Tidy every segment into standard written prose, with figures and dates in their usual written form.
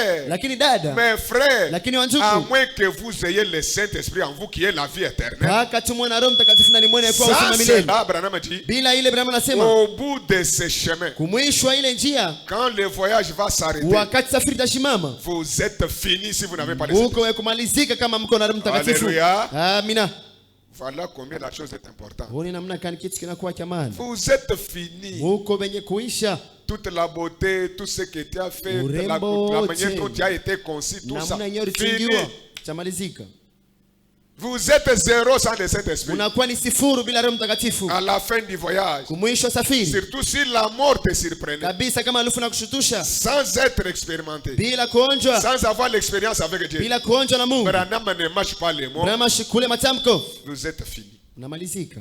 frères, lakini dada, mes frères, lakini à wanjuku, moins que vous ayez le Saint-Esprit en vous qui est la vie éternelle. mpaka tumwe na Roho Mtakatifu ndani mwenu kwa uzima Ça, c'est milele. là, Abraham dit, Bila ile Abrahamu anasema au bout de ce chemin, kumwishwa ile njia, quand le voyage va s'arrêter, wakati safari itashimama, vous êtes fini si vous n'avez pas le Saint-Esprit. huko kumalizika kama mko na Roho Mtakatifu. Alléluia. Amina. Voilà combien la chose est importante. Huoni namna gani kitu kinakuwa cha maana. Vous êtes fini. Huko benye kuisha, Toute la beauté, tout ce que tu as fait, la urembo manière dont tu as été conçu, tout ça, namna yenyewe fini. ulichungiwa chamalizika. Vous êtes zéro sans le Saint-Esprit. Unakuwa ni sifuru bila Roho Mtakatifu. À la fin du voyage, Kumwisho safari surtout si la mort te surprenait, kabisa, kama alufu na kushutusha, sans être expérimenté, bila kuonjwa, sans avoir l'expérience avec Dieu, bila kuonjwa na Mungu, Branham ne marche pas les mots, Brahma shikule matamko, vous êtes fini. unamalizika.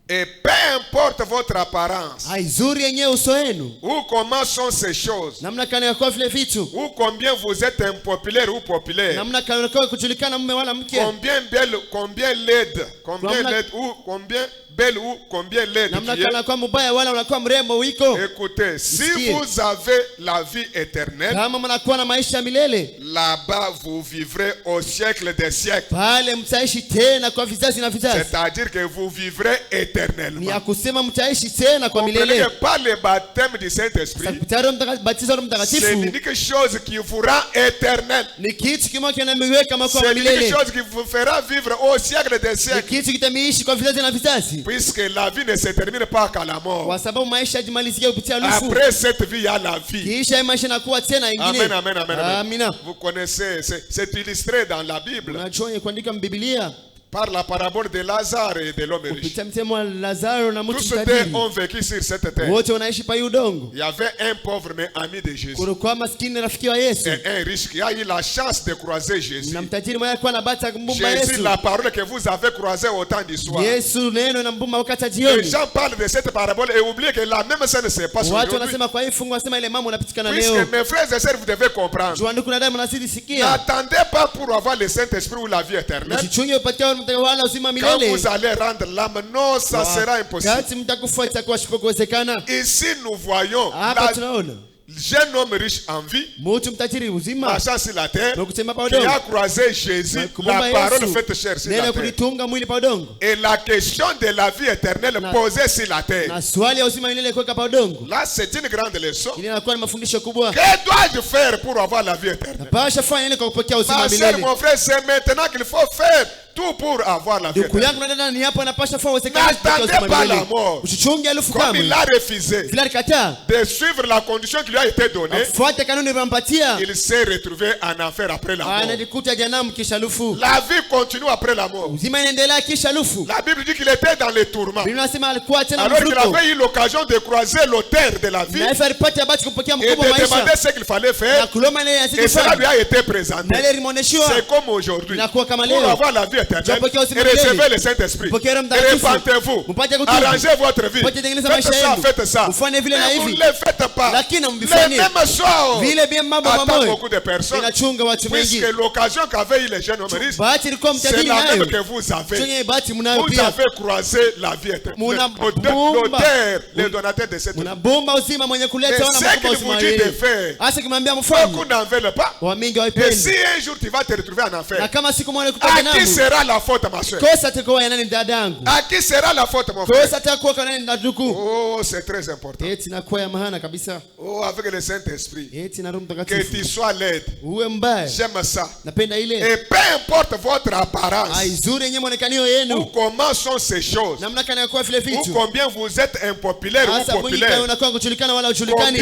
Et peu importe votre apparence, Haizuri yenyewe uso wenu, ou comment sont ces choses, namna kana kwa vile vitu, ou combien vous êtes impopulaire ou populaire, namna kana kwa kujulikana mume wala mke, combien belle, combien laide, combien laide, ou combien belle ou combien laide namna tu es. kana kwa mubaya wala unakuwa mrembo wiko. Écoutez, si Msikie. vous avez la vie éternelle, Kama mnakuwa na maisha milele, là-bas vous vivrez au siècle des siècles. pale mtaishi tena kwa vizazi na vizazi. C'est-à-dire que vous vivrez Ni éternellement. ya kusema mtaishi tena kwa Comprenez milele. que par le baptême du Saint-Esprit, Kupitia Roho Mtakatifu, batizo Roho c'est Mtakatifu l'unique chose qui vous rend éternel. ni kitu kimoja kinamiweka makao C'est ya l'unique milele. chose qui vous fera vivre au siècle des Ni siècles. kitu kitamiishi kwa vizazi na vizazi, Puisque la vie ne se termine pas qu'à la mort. kwa sababu maisha yajimalizikia kupitia lufu. Après cette vie, il y a la vie. Kisha maisha inakuwa tena ingine. Amen, amen, amen, amen. Amina. Vous connaissez, c'est illustré dans la Bible Unajua kuandika Biblia par la parabole de Lazare et de l'homme riche. kupitia msemo wa Lazaro na mtu Tous deux tajiri. ont vécu sur cette terre. Wote wanaishi pa udongo. Il y avait un pauvre mais ami de Jésus. Kulikuwa maskini rafiki wa Yesu Et un riche qui a eu la chance de croiser Jésus. na mtajiri mmoja alikuwa anabata kumbumba Jésus, Yesu. la parole que vous avez croisée au temps du soir. Yesu neno na mbumba wakati wa Les jioni. gens parlent de cette parabole et oublient que la même scène se passe Watu aujourd'hui. wanasema kwa hii fungu, wanasema ile mambo unapitikana Puisque leo. mes frères et sœurs, vous devez comprendre. Jua ndugu na dada, mnazidi sikia. N'attendez pas pour avoir le Saint-Esprit ou la vie éternelle. Msichunge upate Roho Mtakatifu wala uzima Quand milele. vous allez rendre l'âme, non, ça sera impossible. Wakati mtakufa itakuwa sipokuwezekana. Ici, nous voyons Hapa tunaona jeune homme riche en vie, mtu mtajiri uzima marchant sur la terre, na kusema pa qui udongo, a croisé Jésus, la kumwomba parole Yesu, faite chair sur neno la terre. kulitunga mwili pa udongo, Et la question de la vie éternelle posée sur la terre. na swali ya uzima milele kuweka pa udongo. Là, c'est une grande leçon. Ili inakuwa ni mafundisho kubwa. Que dois-je faire pour avoir la vie éternelle? Pasha fanya nini kwa kupokea uzima Ma sœur, milele? mon frère, c'est maintenant qu'il faut faire tout pour avoir la vie Ndugu éternelle. yangu na dada, ni hapo anapasha fanya uwezekano kupokea N'attendez uzima pas la milele. mort. Usichunge alufu Comme kamwe. il a refusé Vile alikataa de suivre la condition qui lui a été donnée, fuate kanuni iliyompatia, il s'est retrouvé en enfer après la mort. anajikuta jehanamu kisha alufu. La vie continue après la mort. Uzima inaendelea kisha alufu. La Bible dit qu'il était dans les tourments. Biblia inasema alikuwa tena Alors qu'il mvuto. avait eu l'occasion de croiser l'auteur de la vie Na hivyo alipata habari kupokea et mkubwa wa de demander maisha. ce qu'il fallait Na faire. kuloma ile Et yazidi cela lui fanya. a été présenté. Na ile limeoneshiwa. C'est comme aujourd'hui. Inakuwa kama Pour leo. avoir la vie éternelle, Japokea uzima et milele. recevez le Saint-Esprit. Pokea Roho Et Mtakatifu. repentez-vous. Mpate kutubu. Arrangez votre vie. Mpate tengeneza Faites maisha ça, yenu. faites ça. Ufanye vile na Mais vous ne hivi. le faites pas. Lakini Les mvifanye. mêmes choses Vile bien mambo attendent mamoja. beaucoup de personnes. Inachunga watu wengi. Puisque l'occasion qu'avaient eu les jeunes hommes riches, Bahati ilikuwa c'est mtajiri la même nayo. que vous avez. Chenye bahati mnayo Vous pia. avez croisé la vie éternelle. Muna bomba. L'auteur, le donateur de cette vie. Mnabomba uzima mwenye kuleta Et wana ce mkubwa qu'il uzima vous dit yeye. de faire, Hasa kimwambia mfanye. beaucoup n'en veulent pas. Wa mingi Et waipendi. si un jour tu vas te retrouver en Na enfer, kama siku moja à nikuta qui jehanamu. sera la faute, ma soeur? Kosa atakuwa ya nani dadangu? À qui sera la faute, mon frère? Kosa atakuwa kwa nani ndugu? Oh, c'est très important. Eti nakuwa ya maana kabisa. Oh, avec le Saint-Esprit. Eti na Roho Que Mtakatifu. tu sois laide. Uwe mbaya. J'aime ça. Napenda ile. Et peu importe votre apparence, Aizuri yenyewe muonekanio ou yenu. comment sont ces choses, Namna kana yakuwa vile ou vitu. combien vous êtes impopulaire ou Hasa mwingi kama populaire, unakuwa kujulikana wala ujulikani.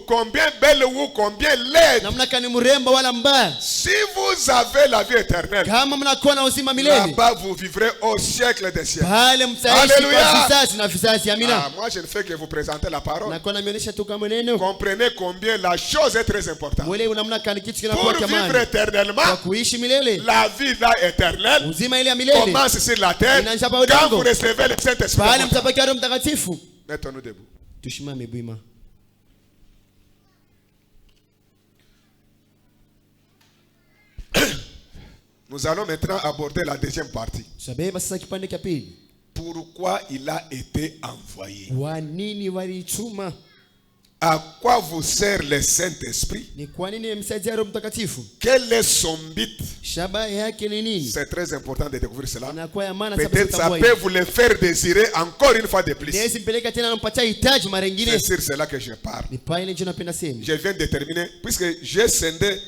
combien belle ou combien laide, Namna kana mrembo wala mbaya. si vous avez la vie éternelle, Kama mnakuwa na uzima milele. là-bas vous vivrez au siècle des siècles. Pale mtaishi Alléluia. kwa vizazi na vizazi. Amina. Ah, moi je ne fais que vous présenter la parole. Nakuwa namionyesha tu kama neno. Comprenez combien la chose est très importante. Mwele namna kana kitu Pour kinakuwa cha vivre maana. éternellement, Kwa kuishi milele. la vie là éternelle Uzima ile ya milele. commence sur la terre Inaanza pa quand udongo. vous recevez le Saint-Esprit. Pale mtapokea Roho Mtakatifu. Mettons-nous debout. Tushimame bwima. Nous allons maintenant aborder la deuxième partie. Sabeba sasa kipande cha pili. Pourquoi il a été envoyé? Kwa nini walituma? À quoi vous sert le Saint-Esprit? Ni kwa nini imsaidia Roho Mtakatifu? Quel est son but? Shabaha yake ni nini? C'est très important de découvrir cela. Inakuwa ya maana sana Peut-être ça kutambua peut hili. vous le faire désirer encore une fois de plus. Ndio simpeleka tena nampatia hitaji mara nyingine. C'est sur cela que je parle. Ni pale ndio napenda sema. Je viens de terminer puisque j'ai scindé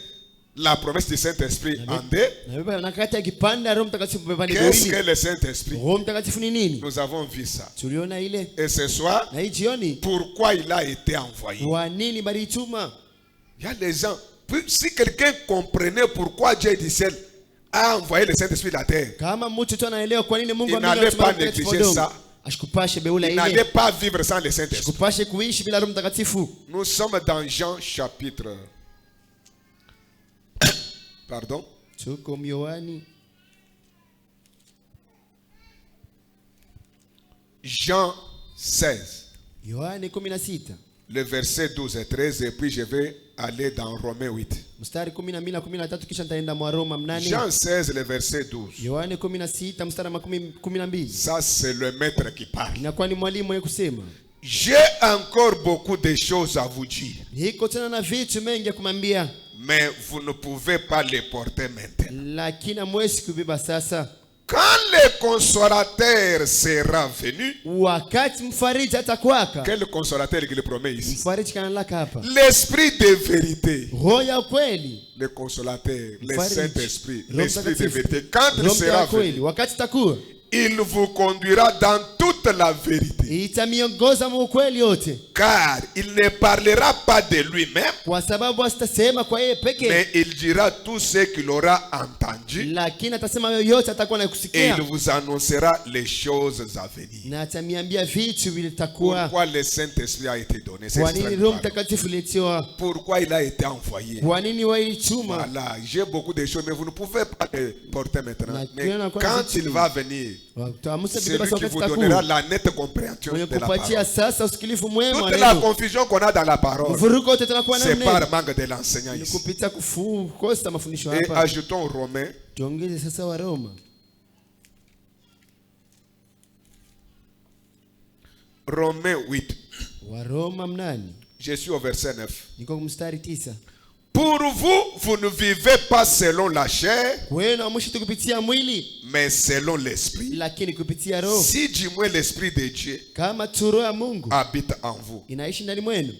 la promesse du Saint-Esprit en deux. Na baba nakata kipanda Roho Mtakatifu bebani Qu'est-ce que mbili. le Saint-Esprit? Roho Mtakatifu ni nini? Nous avons vu ça. Tuliona ile. Et ce soir, Na hii jioni pourquoi il a été envoyé? kwa nini bali tuma? Il y a des gens. Si quelqu'un comprenait pourquoi Dieu du ciel a envoyé le Saint-Esprit à la terre, Kama mtu tu anaelewa kwa nini Mungu il n'allait pas négliger ça. Ashikupashe beula Il n'allait ile. pas vivre sans le Saint-Esprit. Ashikupashe kuishi bila Roho Mtakatifu. Nous sommes dans Jean chapitre. Pardon. Tuko Yohani. Jean 16. Yohani 16. Le verset 12 et 13. Et puis je vais aller dans Romains 8. Mstari 12 na 13 kisha nitaenda mwa Roma 8. Jean 16, le verset 12. Yohani 16 mstari wa 12. Ça, c'est le maître qui parle. Inakuwa ni mwalimu mwenye kusema. J'ai encore beaucoup de choses à vous dire. Niko tena na vitu mengi ya kumwambia. Mais vous ne pouvez pas les porter maintenant. Lakini hamwezi kubeba sasa. Quand le consolateur sera venu, Wakati mfariji atakuwaka. quel consolateur il promet ici? Mfariji kanalaka hapa. L'esprit de vérité. Roho ya kweli. Le consolateur, le Mfariji. Saint-Esprit, Roho l'esprit de Mtakatifu. vérité. Quand il Roho sera ya kweli venu, wakati takuwa il vous conduira dans toute la vérité. itamiongoza mu kweli yote. Car il ne parlera pas de lui-même, Kwa sababu asitasema kwa yeye peke. mais il dira tout ce qu'il aura entendu. Lakini atasema yoyote atakuwa Et nakusikia. il vous annoncera les choses à venir. Na atamiambia vitu vilitakuwa. Pourquoi le Saint-Esprit a été donné? C'est Kwa nini extrêmement Roho important. Mtakatifu letiwa? Pourquoi il a été envoyé? Kwa nini waituma? Voilà, j'ai beaucoup de choses, mais vous ne pouvez pas les porter maintenant. Na Mais kiona kwa quand vitu il va venir, Watamusa c'est bibeba lui qui wakati vous donnera takuwa. la nette compréhension Mwenye de la kupatia parole. sasa usikilifu mwema wa Toute la neno. confusion qu'on a dans la parole, Uvuruko wote tunakuwa c'est nayo par neno. manque de l'enseignant Ni ici. kupita kukosa mafundisho Et hapa. ajoutons Romains, Tuongeze sasa wa Roma. Romains 8. Wa Roma 8. Je suis au verset 9. Niko mstari 9. Pour vous, vous ne vivez pas selon la chair, Kwenu amushi kupitia mwili mais selon l'esprit. lakini kupitia roho. Si du moins l'esprit de Dieu Kama tu roho ya Mungu habite en vous. inaishi ndani mwenu.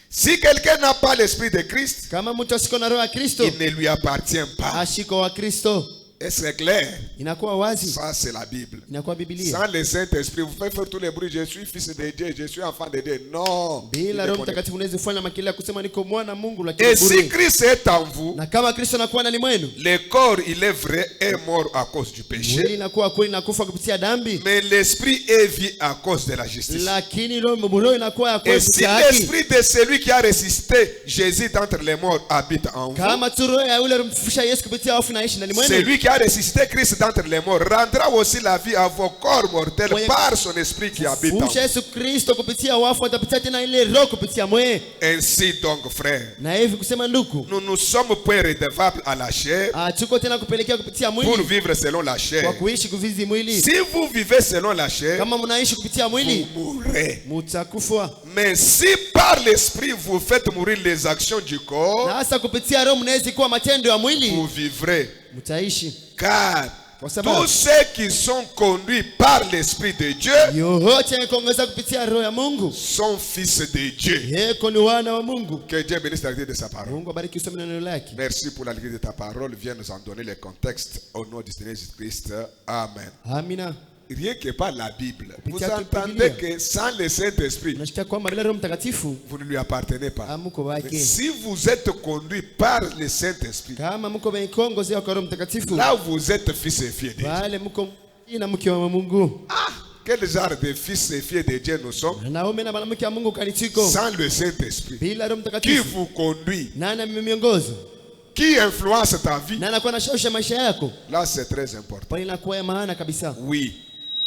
Si quelqu'un n'a pas l'esprit de Christ, Kama mtu asiko na roho ya Kristo, il ne lui appartient pas. ashiko wa Kristo. Est-ce clair? Inakuwa wazi. Ça, c'est la Bible. Inakuwa Biblia. Sans le Saint-Esprit, vous pouvez faire tous les bruits. Je suis fils de Dieu, je suis enfant de Dieu. Non. Bila Il Roho ne connaît Mtakatifu unaweza kufanya makile kusema niko mwana Mungu pas. lakini Et si bure. Christ est en vous, Na kama Kristo anakuwa ndani mwenu, le corps, il est vrai, est mort à cause du mwili péché, inakuwa kweli na kufa kupitia dhambi, mais l'esprit est vie à cause de la justice. lakini roho inakuwa ya Et kweli si kupitia haki. l'esprit de celui qui a ressuscité Jésus d'entre les morts habite en vous, Kama tu roho ya yule mfufisha Yesu kupitia wafu naishi ndani mwenu, celui qui a ressuscité Christ d'entre les morts rendra aussi la vie à vos corps mortels Mwenye- par son esprit qui habite en fufisha vous. Yesu Kristo kupitia wafu atapitia tena ile roho kupitia mwe. Ainsi donc, frères, Na hivi kusema ndugu, nous ne sommes point redevables à la chair tuko tena kupelekea kupitia pour mwili vivre selon la kwa chair. kuishi kuvizi mwili. Si vous vivez selon la chair, Kama mnaishi kupitia mwili, vous mourrez. mutakufa. Mais si par l'esprit vous faites mourir les actions du Na corps, hasa kupitia roho mnaweza kuwa matendo ya mwili, vous vivrez. mtaishi. Car Kwa sababu tous ceux qui sont conduits par l'esprit de Dieu yote kuongeza kupitia roho ya Mungu, sont fils de Dieu. yeko ni wana wa Mungu. Que Dieu bénisse la lecture de sa parole. Mungu abariki usome neno lake. Merci pour la lecture de ta parole. Viens nous en donner le contexte au nom du Seigneur Jésus-Christ. Amen. Amina. Rien que par la Bible. Vous Kupitia tu entendez Biblia. que sans le Saint-Esprit, Unasikia kwamba bila Roho Mtakatifu vous ne lui appartenez pas. amuko Mais wake. si vous êtes conduit par le Saint-Esprit, Kama mko mkongozi kwa Roho Mtakatifu, là vous êtes fils et filles de Dieu. wale mko na mke wa Mungu. Ah, quel genre de fils et filles de Dieu nous sommes Naume na mwanamke wa Mungu kanitiko. sans le Saint-Esprit Bila Roho qui Mtakatifu, vous conduit, nani miongozo? qui influence ta vie. Na anakuwa anashawisha maisha yako. Là, c'est très important. Pale inakuwa ya maana kabisa. Oui.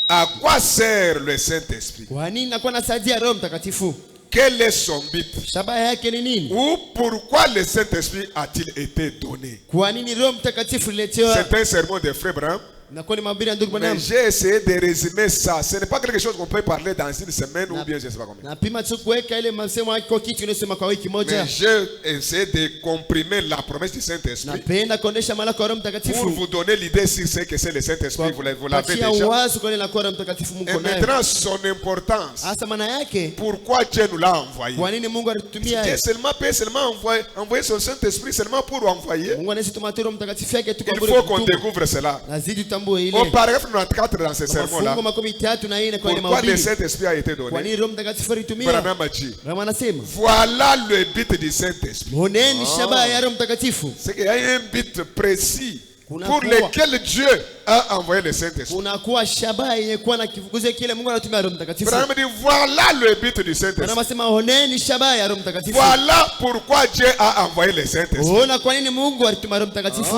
À quoi sert le Saint-Esprit? Kwa nini nakuwa nasaidia Roho Mtakatifu? Quel est son but? Shabaha yake ni nini? Ou pourquoi le Saint-Esprit a-t-il été donné? Kwa nini Roho Mtakatifu liletewa? C'est un sermon de Frère Branham. Inakuwa ni mahubiri ya ndugu Mais Branham. j'ai essayé de résumer ça. Ce n'est pas quelque chose qu'on peut parler dans une semaine ou bien je ne sais pas combien. Napima tu kuweka ile msemo wako kitu unasema kwa wiki moja. Mais j'ai essayé de comprimer la promesse du Saint-Esprit Napenda kuonesha malako ya Roho pour Mtakatifu. vous donner l'idée sur ce que c'est le Saint-Esprit. Vous l'avez Patia déjà. wazo kwa ile la Roho Mtakatifu Et Mungu nayo. maintenant, son importance. Hasa maana yake, Pourquoi Dieu nous l'a envoyé? kwa nini Mungu alitutumia? Dieu seulement peut seulement envoyer son Saint-Esprit seulement pour envoyer. Mungu anaweza tuma Roho Mtakatifu yake tu kwa Il bure faut qu'on kutuma. découvre cela. Lazidi tutambue ile. Au paragraphe 94 dans ce sermon-là, Mafungo 13 kwa ile pourquoi le mahubiri. Saint-Esprit a été Kwa donné? nini Roho Mtakatifu alitumia? Branham a dit, Rama anasema, voilà le but du Saint-Esprit. moneni shabaha ya Roho Mtakatifu. C'est qu'il y a un but précis Kuna pour kuwa. lequel Dieu a envoyé le Saint-Esprit. Kunakuwa shabaha yenye kuwa na kifukuzo kile Mungu anatumia Roho Mtakatifu. Branham dit, voilà le but du Saint-Esprit. Rama anasema, honeni shabaha ya Roho Mtakatifu. Voilà pourquoi Dieu a envoyé le Saint-Esprit. Ona kwa nini Mungu alituma Roho Mtakatifu.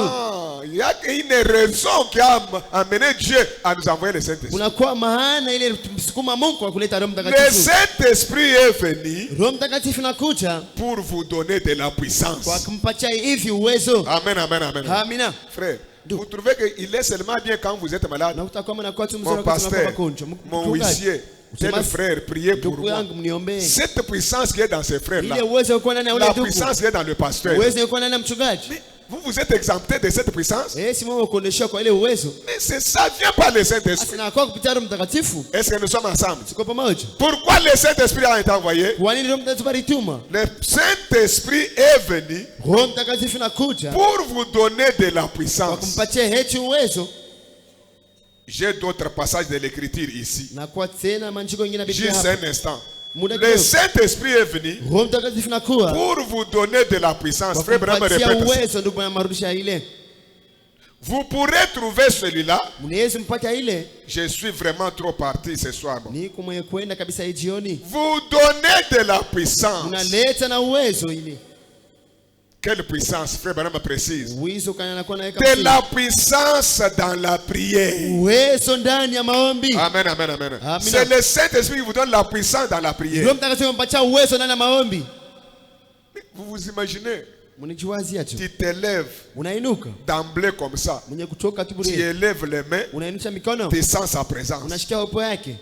Il y a une raison qui a amené Dieu à nous envoyer le Saint-Esprit. Kunakuwa maana ile msukuma Mungu kwa kuleta Roho Le Mtakatifu. Saint-Esprit est venu Roho Mtakatifu nakuja pour vous donner de la kwa puissance. kumpatia hivi uwezo. Amen, amen, amen. Amina. Frère, vous trouvez qu'il est seulement bien quand vous êtes malade? Na utakuwa mnakuwa tu mzuri Mon wakati pasteur, unakuwa magonjwa. mon huissier, tel Mchungaji, frère, priez pour ndugu moi. yangu mniombee. Cette puissance qui est dans ces frères-là, Ile uwezo uko ndani ya ule la ndugu. puissance qui est dans le pasteur, Uwezo uko ndani ya mchungaji. mais vous êtes exempté de cette puissance? Si Mungu kuonesha kwa ile uwezo. Mais c'est ça vient par le Saint-Esprit. Sasa na kwa kupitia Roho Mtakatifu. Est-ce que nous sommes ensemble? Tuko pamoja. Pourquoi le Saint-Esprit a été envoyé? Kwa nini Roho Mtakatifu alituma? Le Saint-Esprit est venu Roho Mtakatifu nakuja pour vous donner de la kwa puissance. kumpatia heti uwezo. J'ai d'autres passages de l'écriture ici. Na kwa tena manjiko mengine ya Biblia Juste hapa. un instant. Muda Le kidogo. Saint-Esprit est venu Roho Mtakatifu nakuwa pour vous donner de la puissance. kwa Frère Branham kumpatia répète ça. uwezo, ndugu yangu, marudisha ile. Vous pourrez trouver celui-là. Mnaweza mpata ile. Je suis vraiment trop parti ce soir. Bon. Ni kumwe kwenda kabisa hii jioni. Vous donnez de la puissance. Unaleta na uwezo ile. Quelle puissance? Frère Branham précise. Uwezo kana nakuwa naweka De msini. la puissance dans la prière. Uwezo ndani ya maombi. Amen, amen, amen. Amen. C'est le Saint-Esprit qui vous donne la puissance dans la prière. Roho Mtakatifu mpatia uwezo ndani ya maombi. Vous vous imaginez, Mnijiwazia tu. tu t'élèves Unainuka. d'emblée comme ça. Mwenye kutoka tu Tu bure. élèves les mains, Unainisha mikono. tu sens sa présence. Unashikia upo yake.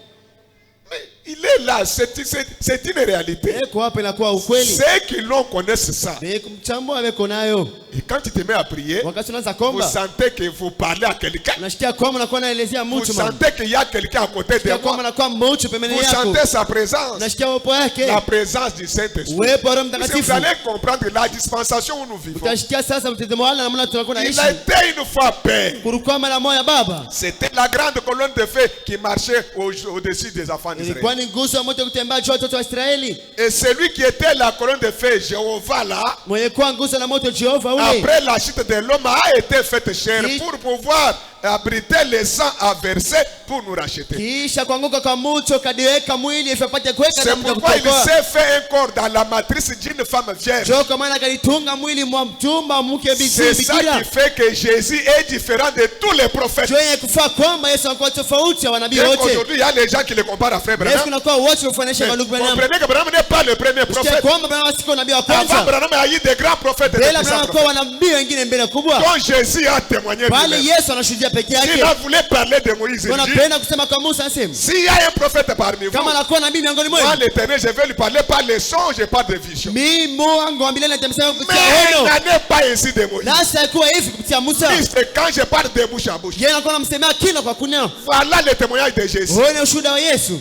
Mais il est là, c'est une réalité. Eko hapa inakuwa ukweli. Ceux qui l'ont connaissent ça. Kumchambua weko nayo. Et quand tu te mets à prier, Wakati unaanza vous komba, sentez que vous parlez à quelqu'un. unashikia kwamba unakuwa naelezea Vous mtu mama. sentez qu'il y a quelqu'un à côté de Unashikia kwamba moi. unakuwa mmoja pembeni Vous yako. sentez sa présence. Unashikia upo yake. La présence du Saint-Esprit. Uwepo wa Roho Parce que Mtakatifu. vous allez comprendre la dispensation où nous vivons. Utashikia sasa mtazamo wala namna tunakuwa Il naishi. a été une fois Père. Kulikuwa mara moja Baba. C'était la grande colonne de feu qui marchait au-dessus des enfants Ilikuwa d'Israël. ni nguzo ya moto kutembea juu ya watoto wa Israeli. Et celui qui était la colonne de feu, Jéhovah là, Mwenye kuwa nguzo na moto Jehova ule. après la chute de l'homme, a été faite chair Qui- pour pouvoir abriter le sang à verser pour nous racheter. Kisha kuanguka kwa moto kadiweka mwili ifapate kuweka C'est damu ya pourquoi il kutokoa. s'est fait un corps dans la matrice d'une femme vierge. Njoo kwa maana kalitunga mwili mwa mtumba mke C'est ça bikira. qui fait que Jésus est différent de tous les prophètes. Njoo yenye kufaa kwamba Yesu anakuwa tofauti ya manabii Et wote. aujourd'hui, il y a les gens qui le comparent à Frère Yesu Branham. kunakuwa wote kufanisha Mais kwa ndugu Branham. comprenez que Branham n'est pas le premier Sikia prophète. kwamba Branham siko nabii wa Avant kwanza. Branham, il y a eu des grands prophètes et des Bila puissants Branham kwa prophètes. wanabii wengine mbele kubwa. Dont Jésus a témoigné Pale lui-même. Yesu anashuhudia peke S'il yake. a voulu parler de Moïse, il dit, Wanapenda kusema kwa Musa asema. s'il y a un prophète parmi vous, Kama anakuwa nabii miongoni moi mwenu. l'Éternel, je vais lui parler par les songes et par des visions. Mimi wangu wa milele nitamsema kupitia Mais il ono. n'en est pas ainsi de Moïse. Nasi haikuwa hivi kupitia Musa. C'est quand je parle de bouche en bouche. Yeye anakuwa anamsemea kila kwa kunena. Voilà le témoignage de Jésus Huo ni ushuhuda wa Yesu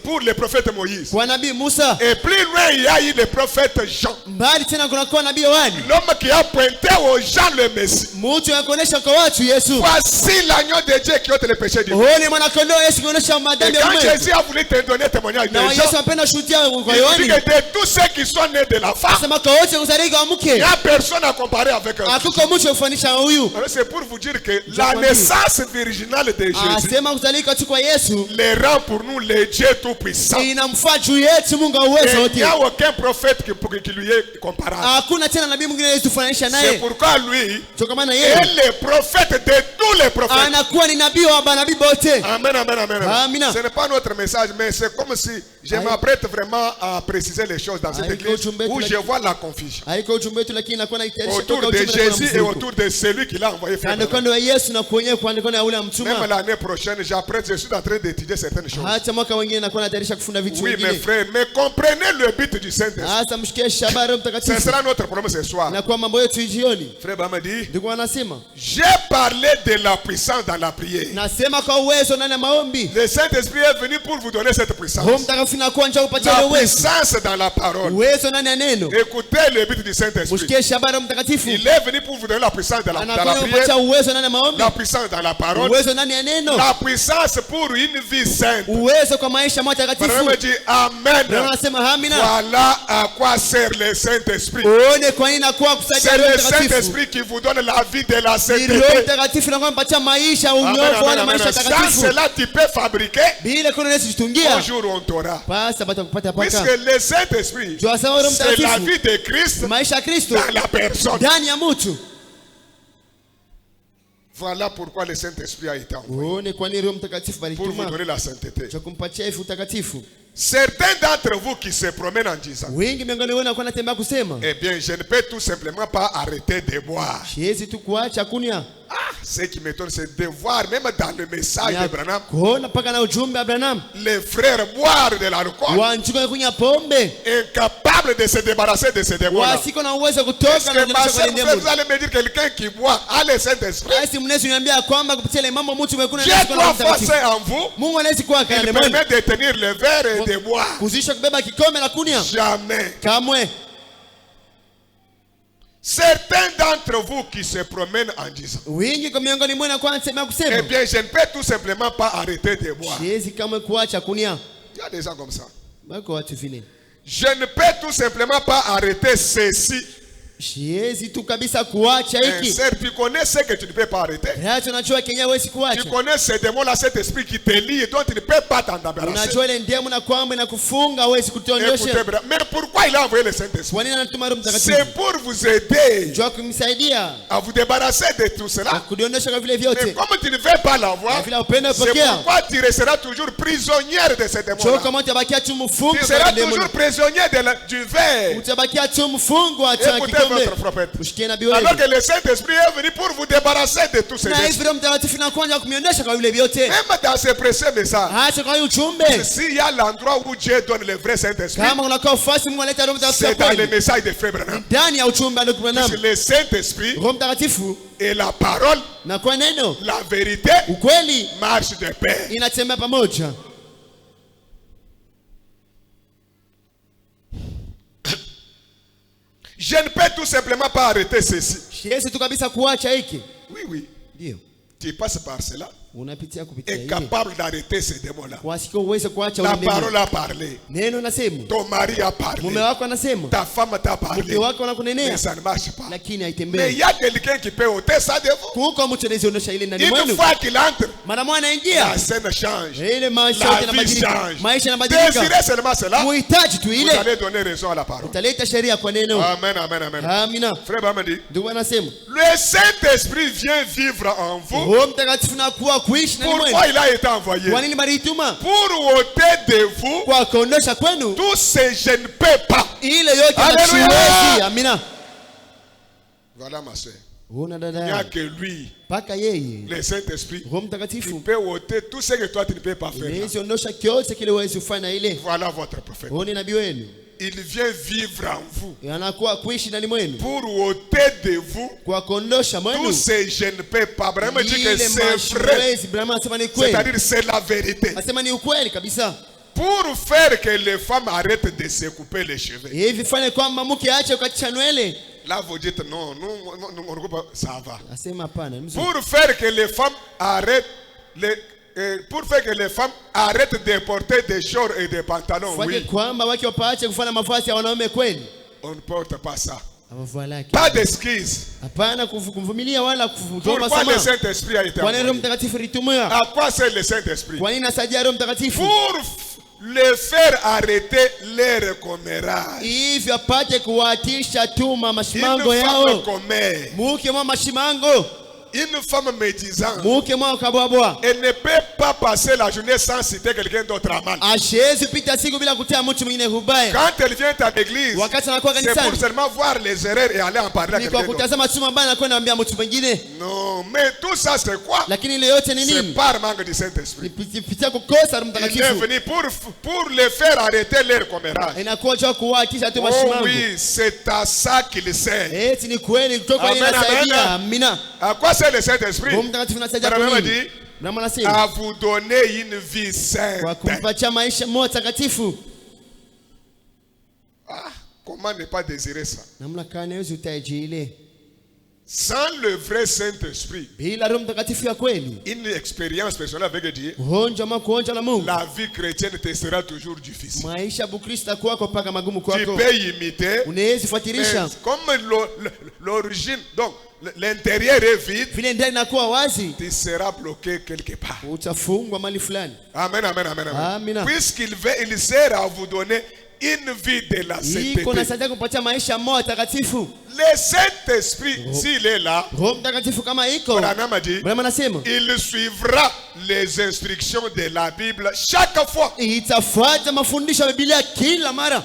pour le prophète Moïse. kwa nabii Musa. Et plus loin, il y a eu le prophète Jean. Mbali tena kunakuwa nabii Yohana. L'homme qui a pointé aux gens le Messie. Mtu anakuonesha kwa watu Yesu. Voici l'agneau de Dieu qui ôte le péché du monde. Huo ni mwana kondoo Yesu kuonesha Et madhambi ya quand ulimwengu. Jésus a voulu te donner témoignage de Na Jean, Yesu anapenda shuhudia kwa il dit Yohana. que de tous ceux qui sont nés de la femme, Anasema kwa wote kuzalika wa il mke. n'y a personne à comparer avec eux. Hakuko mtu kufanisha na huyu. Alors c'est pour vous dire que la naissance virginale de Jésus Anasema kuzalika tu kwa Yesu les rend pour nous les dieux tout-puissants. inamfaa juu yetu Mungu wa uwezo Et il wote. n'y a aucun prophète qui lui est comparable. Hakuna tena nabii mwingine Yesu kufananisha C'est naye. pourquoi lui Kwa maana est yeye le prophète de tous les prophètes. anakuwa ni nabii wa manabii wote. Amen, amen, amen. Amina. Ce n'est pas notre message, mais c'est comme si Je m'apprête vraiment à préciser les choses dans cette église où je vois la confusion. Haiko ujumbe wetu lakini nakuwa naitayarisha Autour toka de ujumbe na Jésus et mfuko. autour de celui qui l'a envoyé faire. Kando kando ya Yesu na kuonyesha kando kando ya ule Même mtuma. l'année prochaine, j'apprête, je suis en train d'étudier certaines choses. Hata mwaka mwingine nakuwa natayarisha kufunda vitu Oui, mes vingine. frères, mais comprenez le but du Saint-Esprit. Hasa mshikie shabaha Roho Ce Mtakatifu. sera notre problème ce soir. Na kwa mambo yetu jioni. Frère Bama dit, Ndugu wanasema, j'ai parlé de la puissance dans la prière. nasema kwa uwezo ndani ya maombi. Le Saint-Esprit est venu pour vous donner cette puissance. Roho Mtakatifu anakuwa njoo kupatia La uwezo. puissance dans la parole. Uwezo ndani ya neno. Écoutez le but du Saint-Esprit. Mshikie shabaha Roho Mtakatifu. Il est venu pour vous donner la puissance dans la Anakuwa prière, kupatia uwezo ndani ya maombi. la puissance dans la parole, Uwezo ndani ya neno. la puissance pour une vie sainte. Uwezo kwa maisha matakatifu. Frère dit Amen. Ndio nasema amina. Voilà à quoi sert le Saint-Esprit. Uone kwa nini nakuwa kusaidia C'est Roho le Mtakatifu. Saint-Esprit qui vous donne la vie de la Ni sainteté. Roho Mtakatifu anakuwa mpatia maisha Amen, unyofu amen, wala amen. maisha Sans takatifu. cela, tu peux fabriquer. Bila kuna nesi jitungia. Un jour, on t'aura. Basi bata kupata paka. Puisque le Saint-Esprit, Jua sawa Roho c'est la Mtakatifu. vie de Christ Maisha ya Kristo dans la personne. ndani ya mtu. Voilà pourquoi le Saint-Esprit a été envoyé. Uone kwa nini Roho Mtakatifu Pour vous balituma. donner la sainteté. Cha kumpatia hivi utakatifu. Certains d'entre vous qui se promènent en disant, Wengi miongoni wenu wanakuwa natembea kusema, eh bien, je ne peux tout simplement pas arrêter de boire. siwezi tu kuacha kunywa. Ce qui m'étonne, c'est de voir, même dans le message Ya de Branham, kuona paka na ujumbe wa Branham. les frères boire de l'alcool, Wanchuka kunywa pombe. incapables de se débarrasser de ces démons-là. Wasiko na uwezo Est-ce kutoka que na ma kunywa soeur, kwa ndemo. vous allez me dire quelqu'un qui boit a le Saint-Esprit? Basi mnezi uniambia kwamba kupitia ile mambo mtu umekuna Dieu doit forcer en vous. Mungu anaweza kuwa Il kana permet de tenir le verre et de boire. kuzisha kubeba kikombe la kunywa. Jamais. Kamwe. Certains d'entre vous qui se promènent en disant, Wingi kwa miongoni mwenu kwa anasema eh kusema, bien, je ne peux tout simplement pas arrêter de boire. siwezi kamwe kuacha kunywa. Il y a des gens comme ça. Bako watu vile. Je ne peux tout simplement pas arrêter ceci. Siwezi tu kabisa kuacha hiki. Certes, tu connais ce que tu ne peux pas arrêter. Racho unajua Kenya huwezi kuacha. Tu connais ce démon-là, cet esprit qui te lie, dont tu ne peux pas t'en débarrasser. Unajua ile ndemu na kwamba inakufunga huwezi Écoutez, kutuondosha. mais pourquoi il a envoyé le Saint-Esprit? Kwa nini anatuma Roho Mtakatifu? C'est pour vous aider Jua kumsaidia à vous débarrasser de tout cela. kudiondosha kwa vile Mais vyote. comme tu ne veux pas Na l'avoir, vile upende c'est pokea. pourquoi tu resteras toujours prisonnière de ce Jua démon-là. kama utabakia tu Tu mfungo seras kwa ndemu. toujours prisonnier du verre. Utabakia tu mfungo wa Écoutez kikombe. votre prophète. Mshikie nabii wewe. Alors que le Saint-Esprit est venu pour vous débarrasser de tous ces Na esprits. hivi Roho Mtakatifu anakuja kumiondosha kwa vile vyote. Même dans ce précieux message, Acha kwa hiyo ujumbe. s'il y a l'endroit où Dieu donne le vrai Saint-Esprit, Kama unakaa ufasi Mungu analeta Roho Mtakatifu c'est dans le kweli. message de Frère Branham. Ndani ya ujumbe wa Ndugu Branham. Le Saint-Esprit Roho Mtakatifu et la parole, na kwa neno la vérité, ukweli marchent de pair. inatembea pamoja. Je ne peux tout simplement pas arrêter ceci. Siwezi tu kabisa kuacha hiki. Oui, oui. Ndio. Tu passes par cela, Unapitia kupitia hiki. incapable d'arrêter ces démons-là. Wasiko uweze kuacha La ule neno. parole a parlé. Neno nasema. Ton mari a parlé. Mume wako anasema. Ta femme t'a parlé. Mke wako Mais anakunenea. ça ne marche pas. Lakini Mais il haitembei. y a quelqu'un qui peut ôter ça de vous. Kuko mtu anayeziondosha ile ndani Une mwenu. fois qu'il entre, Mara moja anaingia. la scène change. Ile maisha La yote vie yanabadilika. change. Maisha yanabadilika. Désirez seulement cela, Muhitaji tu vous ile. allez donner raison à la parole. Utaleta sheria kwa neno. Amen, amen, amen. Amina. Frère Bamadi, Ndugu anasema. le Saint-Esprit vient vivre en vous. Roho Mtakatifu nakuwa kuishi ndani mwenu. Pourquoi il a été envoyé? Kwa nini balituma? Pour ôter de vous Kwa kuondosha kwenu tout ce je ne peux pas. ile yote Alléluia. machiwezi. Amina. Voilà ma soeur. Una Il n'y a dada. que lui, Paka yeye. le Saint-Esprit, Roho qui Mtakatifu. peut ôter tout ce que toi tu ne peux pas faire. Inaweza ondosha kyote kile wewe ufanya ile. Voilà votre prophète. Uone nabii wenu. Il vient vivre en vous Anakuwa kuishi ndani mwenu. pour ôter de vous Kwa kuondosha tout mwenu. ce je ne peux pas. Vraiment dit que Ile c'est vrai. machiwezi. Brahma anasema ni kweli. C'est-à-dire c'est la vérité. Anasema ni ukweli kabisa. Pour faire que les femmes arrêtent de se couper les cheveux. Hivi fanye kwamba mke aache kukatisha nywele. Là vous dites non, on ne coupe pas, ça va. Asema hapana. Mzuri. Pour faire que les femmes arrêtent pour faire que les femmes arrêtent de porter des shorts et des pantalons, Fanye oui, kwamba wake wapaache kufanya mavazi ya wanaume kweli. on ne porte pas ça. Hawafalaki. Pas d'excuses. Hapana kumvumilia wala kutoa Pourquoi le masamaha. Saint-Esprit a été Kwa nini Roho envoyé? Mtakatifu alitumwa? À quoi sert le Saint-Esprit? Kwa nini nasaidia Roho Mtakatifu? Pour les faire arrêter leur commérage. Hivi apate kuwatisha tuma Une mashimango femme yao. commère. Mke mwa mashimango. Une femme médisante, Mke mwa kabwabwa. elle ne peut pas passer la journée sans citer quelqu'un d'autre à mal. Ashezi pita siku bila kutia mtu mwingine hubaya. Quand elle vient à l'église, Wakati anakuwa c'est pour kanisani. seulement voir les erreurs et aller en parler à Ni quelqu'un kwa d'autre. kutazama tu mabaya na kwenda ambia mtu mwingine. Non, mais tout ça c'est quoi? Lakini ile yote ni C'est nini? par manque du Saint-Esprit. Pitia kukosa Roho Il est Mtakatifu. venu pour les faire arrêter leur commérage. Inakuwa jua kuwakisha tu Oh mashimangu. oui, c'est à ça qu'il sert. Eti ni kweli kutoka ile Amen, inasaidia. amen. Amina. À quoi sert le Saint-Esprit? Roho Mtakatifu anasaidia Bwana kwa mama nini? dit, Brahma anasema à vous donner une vie sainte. kwa kumpatia maisha takatifu. Ah, comment ne pas désirer ça? Namna gani hizo utaji ile? Sans le vrai Saint-Esprit, Bila Roho Mtakatifu ya kweli. une expérience personnelle avec Dieu, Kuonja ama kuonja na Mungu. la vie chrétienne te sera toujours difficile. Maisha Bukrista kwako paka magumu Tu kwako. peux imiter, Unaweza mais fuatilisha. comme l'origine, donc l'intérieur est vide, Vile ndani inakuwa wazi, tu seras bloqué quelque part. utafungwa mali fulani. Amen, amen, amen, amen. Amina. Il sert à vous donner une vie de la sainteté. Iko nasaidia kupatia maisha takatifu. Le Saint-Esprit, s'il est là, Roho Mtakatifu kama iko. Branham a dit, Brahma anasema il suivra les instructions de la Bible chaque fois. itafuata mafundisho ya Biblia kila mara.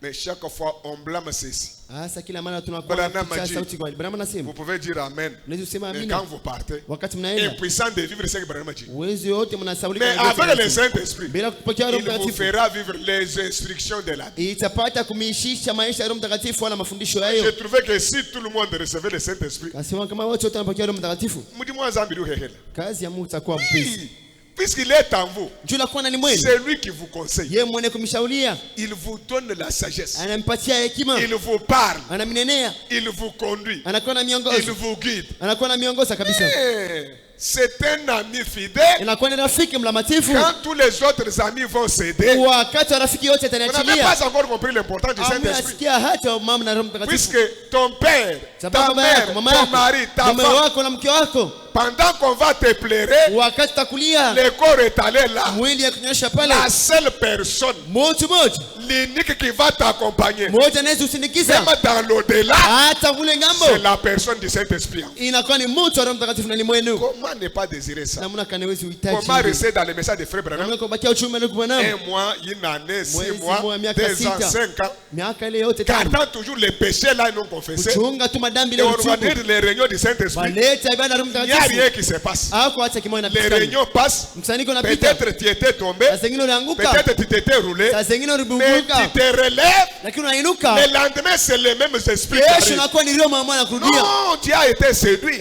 Mais chaque fois, on blâme ceci. Hasa kila mara tunakuwa Branham kutia a dit, sauti kwa Brahma anasema vous pouvez dire Amen. unaweza kusema Mais amina quand vous partez, wakati mnaenda. impuissant de vivre ce que Branham a dit. Uwezo wote mnasaulika. Mais avec le Saint-Esprit, bila kupokea Roho il vous Mtakatifu fera vivre les instructions de la Bible. itapata kumiishisha maisha ya Roho Mtakatifu wala mafundisho J'ai hayo. trouvé que si tout le monde recevait le Saint-Esprit, Kasema kama wote wanapokea Roho Mtakatifu, dis-moi Zambiru Hehela. kazi ya Mungu itakuwa mpesi. Oui, puisqu'il est en vous, Juu la kuwa ni mwenu. c'est lui qui vous conseille. Yeye mwenye kumshauria, Il vous donne la sagesse. anampatia hekima, Il vous parle. anamnenea, Il vous conduit. anakuwa na Il miongozo, vous guide. anakuwa na miongoza kabisa. Eh, c'est un ami fidèle. Inakuwa ni rafiki mlamatifu. Quand tous les autres amis vont céder, vous Wakati wa rafiki yote n'avez ataniachilia. pas encore compris l'importance du Saint-Esprit. Amesikia hata mama na Roho Mtakatifu. Puisque ton père, ta Sababu baba yako, mère, mama ton yako, mari, ta mume femme, wako na mke wako, pendant qu'on va te pleurer, wakati takulia, le corps est allé là. mwili ya kunyosha pale, La seule personne, mtu mmoja, l'unique qui va t'accompagner, mmoja anaweza usindikiza même dans l'au-delà, hata kule ngambo. c'est la personne du Saint-Esprit. Inakuwa ni mtu wa Roho Mtakatifu na ni mwenu. Comment ne pas désirer ça? Namna kanawezi uhitaji. Comment rester dans les messages de Frère Branham? Namna kubakia uchumi na kubana. Un mois, une année, 6 Mwezi mois, mmoja, miaka 2 ans, sita. 5 ans. Miaka ile yote tano. Gardant toujours les péchés là non confessés. Kuchunga tu madhambi Et leo on utubu. organise les réunions du Saint-Esprit. Baleta ibada ya Roho Il n'y a rien Mtakatifu. qui se passe. Hako hata kimoja Les inapita. réunions passent. Mkusanyiko unapita. Peut-être tu étais tombé. Saa zingine unaanguka. Peut-être tu t'étais roulé. Saa zingine Mais ulibubuka. tu te relèves. Lakini unainuka. Le lendemain, c'est les mêmes esprits qui Kesho arrivent. unakuwa ni roho mama anakurudia. Non, tu as été séduit.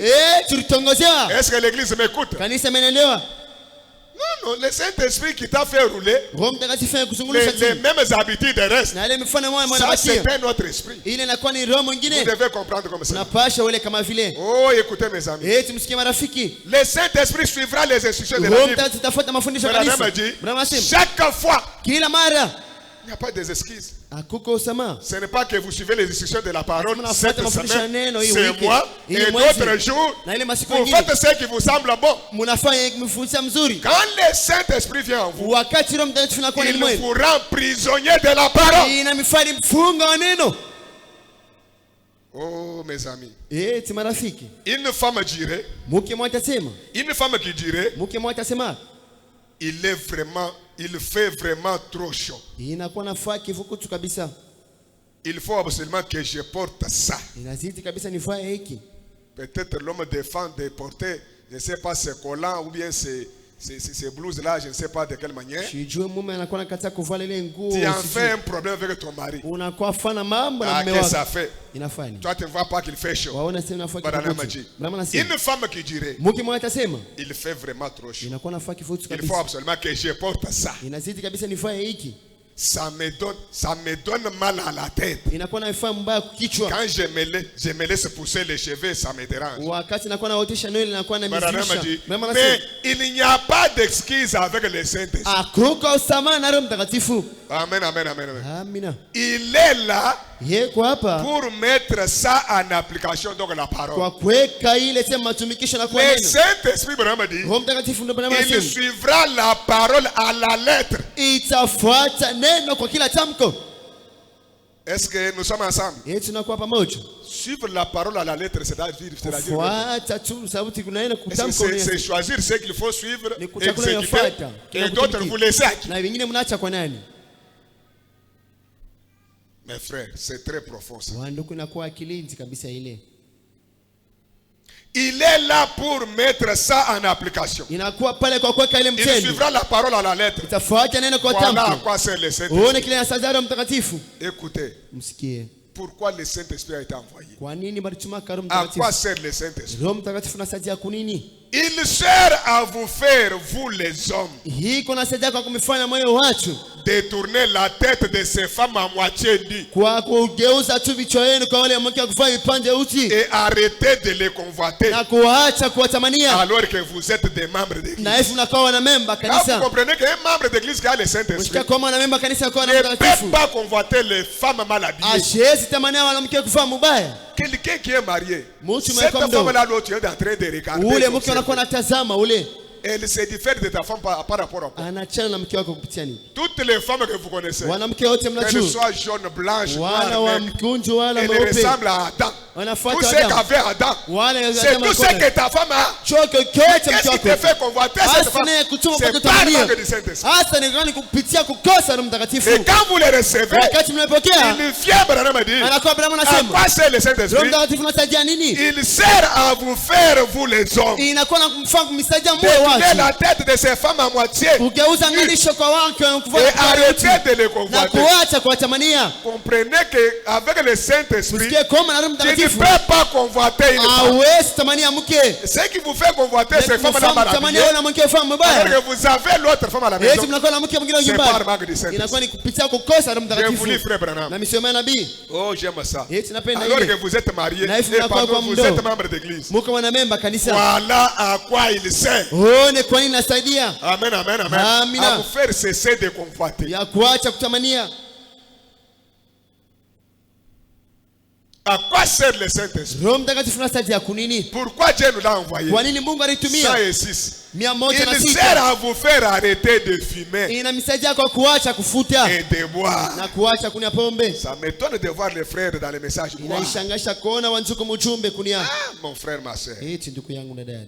Tulitongozewa. Est-ce que l'église m'écoute? Kanisa imeelewa. Non, non, le Saint-Esprit qui t'a fait rouler, Roho Mtakatifu anakuzungulisha les chini. mêmes habitudes restent. Na ile mifano moja Ça, mwanabakia. c'est un autre esprit. Ile inakuwa ni roho Vous mwingine. devez comprendre comme ça. Unapasha wale kama vile. Oh, écoutez mes amis. Tumsikie marafiki. Le Saint-Esprit suivra les instructions de la Roho Bible. Mtakatifu tafuata mafundisho ya Branham kanisa. a dit, Branham anasema chaque fois, kila mara il n'y a pas d'excuses. hakuko usamaha. Ce n'est pas que vous suivez les instructions de la parole Lazima cette nafuata mafundisho ya semaine, neno hii ce wiki, mois, hii et mwezi, d'autres jours. na ile masiku Vous mengine faites ce qui vous semble bon. mnafanya mfundisho mzuri. Quand le Saint-Esprit vient en vous, Wakati Roho Mtakatifu anakuwa ni il mwenu, vous rend prisonnier de la parole. inamfanya mfunga wa neno. Oh, mes amis. Ti marafiki. Une femme dirait, Mke mmoja atasema, une femme qui dirait, mke mmoja atasema, il fait vraiment trop chaud. inakuwa nafaa kivukutu kabisa. Il faut absolument que je porte ça. Inazidi kabisa nifae hiki. Peut-être l'homme défend de porter, je ne sais pas, ces collants ou bien ces blouses-là, je ne sais pas de quelle manière. Sijue mume anakuwa nakataa kuvala ile nguo. Tu en fais un problème avec ton mari. Unakuwa fana mambo na Ah, mume qu'est-ce que wako. ça fait? Inafanya. Toi, tu ne vois pas qu'il fait chaud. Waona sema nafaa Branham a kivukutu. dit, Brahma anasema, une femme qui dirait, mke mmoja atasema, il fait vraiment trop chaud. inakuwa nafaa kivukutu Il faut kabisa. absolument que je porte ça. Inazidi kabisa nifae hiki. Ça me donne mal à la tête. Inakuwa nafaa mbaya kichwa. Quand je me laisse pousser les cheveux, ça me dérange. Wakati nakuwa naotesha nywele nakuwa na Branham a mizusha. dit, Brahma mais anasema, il n'y a pas d'excuse avec le Saint-Esprit. akuko usamaha na Roho Mtakatifu. Amen, amen, amen, amen. Amina. Il est là Yeko hapa pour mettre ça en application, donc la parole. kwa kuweka ile sema matumikisho na kwa Le neno. Saint-Esprit, Branham a dit, Roho Mtakatifu ndio Brahma il anasema, suivra la parole à la lettre. itafuata neno kwa kila tamko. Est-ce que nous sommes ensemble? Tunakuwa pamoja. suivre la parole à la lettre, c'est-à-dire Kufuata tu sauti kunaenda kutamka c'est choisir ce qu'il faut suivre, Ni kuchagua exécuter, inayofuata. et d'autres vous laissez à qui? na wengine mnaacha kwa nani? Mes frères, c'est très profond ça. Wanduku inakuwa kilinzi kabisa ile. Il est là pour mettre ça en application. Inakuwa pale kwa kuweka ile Il mtendo. suivra la parole à la lettre. Itafuata neno kwa Voilà à tamko. quoi sert le Uone Saint-Esprit. kile nasaidia Roho Mtakatifu. Écoutez, Msikie. pourquoi le Saint-Esprit a été envoyé? Kwa nini balitumaka Roho À quoi Mtakatifu? sert le Saint-Esprit? Roho Mtakatifu nasaidia kunini? Il sert à vous faire, vous les hommes, Hii kunasaidia kwa kumfanya moyo watu détourner la tête de ces femmes à moitié nues kwa kugeuza tu vichwa yenu kwa wale mke kuvaa vipande uchi et arrêter de les convoiter na kuacha kuwatamania, alors que vous êtes des membres d'église. na hivi unakuwa wana memba Quand vous kanisa. comprenez qu'un membre d'église qui a le Saint-Esprit Mshika kama wana memba kanisa kwa ne Roho peut Mtakatifu, pas convoiter les femmes mal habillées. ashezi tamania wanamke kuvaa mubaya. Quelqu'un qui est marié, Mtu cette mwenye mdomo. femme-là, l'autre, tu es en train de regarder. Ule mke d'observer. unakuwa natazama ule Elle se diffère de ta femme par rapport à quoi? anachana na mke wako kupitia nini? Toutes les femmes que vous connaissez, Wanamke wote qu'elles mnajua, soient jaunes, blanches, wala noires, wa nègres, mkunju wala elles mweupe, ressemblent à Adam. Tout wanafuata ce Adamu. qu'avait Adam, Wale c'est Adamu tout ce walikuwa que ta femme a. choke chote Qu'est-ce mke qui te wako. fait convoiter cette femme? Hasa naye kutuma C'est kwa par le kutamania. manque du Saint-Esprit. Hasa ni gani kupitia kukosa Roho Mtakatifu. Et quand vous les recevez, Wakati mnapokea il vient Branham me dire, anakuwa Abrahamu à anasema quoi sert le Roho Saint-Esprit? Mtakatifu unasaidia nini? Il sert à vous faire, vous les hommes, Inakuwa na kumfanya kumsaidia moyo détourner watu. la tête de ces femmes à moitié Kugeuza ngalisho kwa wake et kuvaa arrêter de les na convoiter. kuacha kuwatamania. Comprenez qu'avec le Saint-Esprit, Msikie koma na Roho tu ne Mtakatifu. peux pas convoiter une femme. Hawezi tamania mke. Ce qui vous fait convoiter ces femmes-là mal habillées, Tamania na mke ufanye alors mbaya. que vous avez l'autre femme à la maison, Yesu mnakuwa na mke mwingine c'est par nyumbani. manque du Saint-Esprit. Inakuwa ni kupitia kukosa Roho J'ai Mtakatifu. voulu, frère Branham. Na misemo ya nabii. Oh, j'aime ça. Yesu napenda Alors que ile. vous êtes marié, Na hivi et mnakuwa pardon, kwa vous mdomo. êtes membre d'église. Mko wana memba kanisa. Voilà à quoi il sert. Uone kwa nini nasaidia Amen, amen, amen. Amina. À vous faire cesser de convoiter. ya kuacha kutamania. À quoi sert le Saint-Esprit? Roho Mtakatifu unasaidia kunini? Pourquoi Dieu nous l'a envoyé? Kwa nini Mungu alitumia? 106. 106. Il sert à vous faire arrêter de fumer Inamsaidia kwa kuacha kufuta et de boire. na kuacha kunywa pombe. Ça m'étonne de voir les frères dans les messages. Boire. Inaishangasha kuona wanzuko mjumbe kunia. Ah, mon frère, ma soeur. Eti ndugu yangu na dada.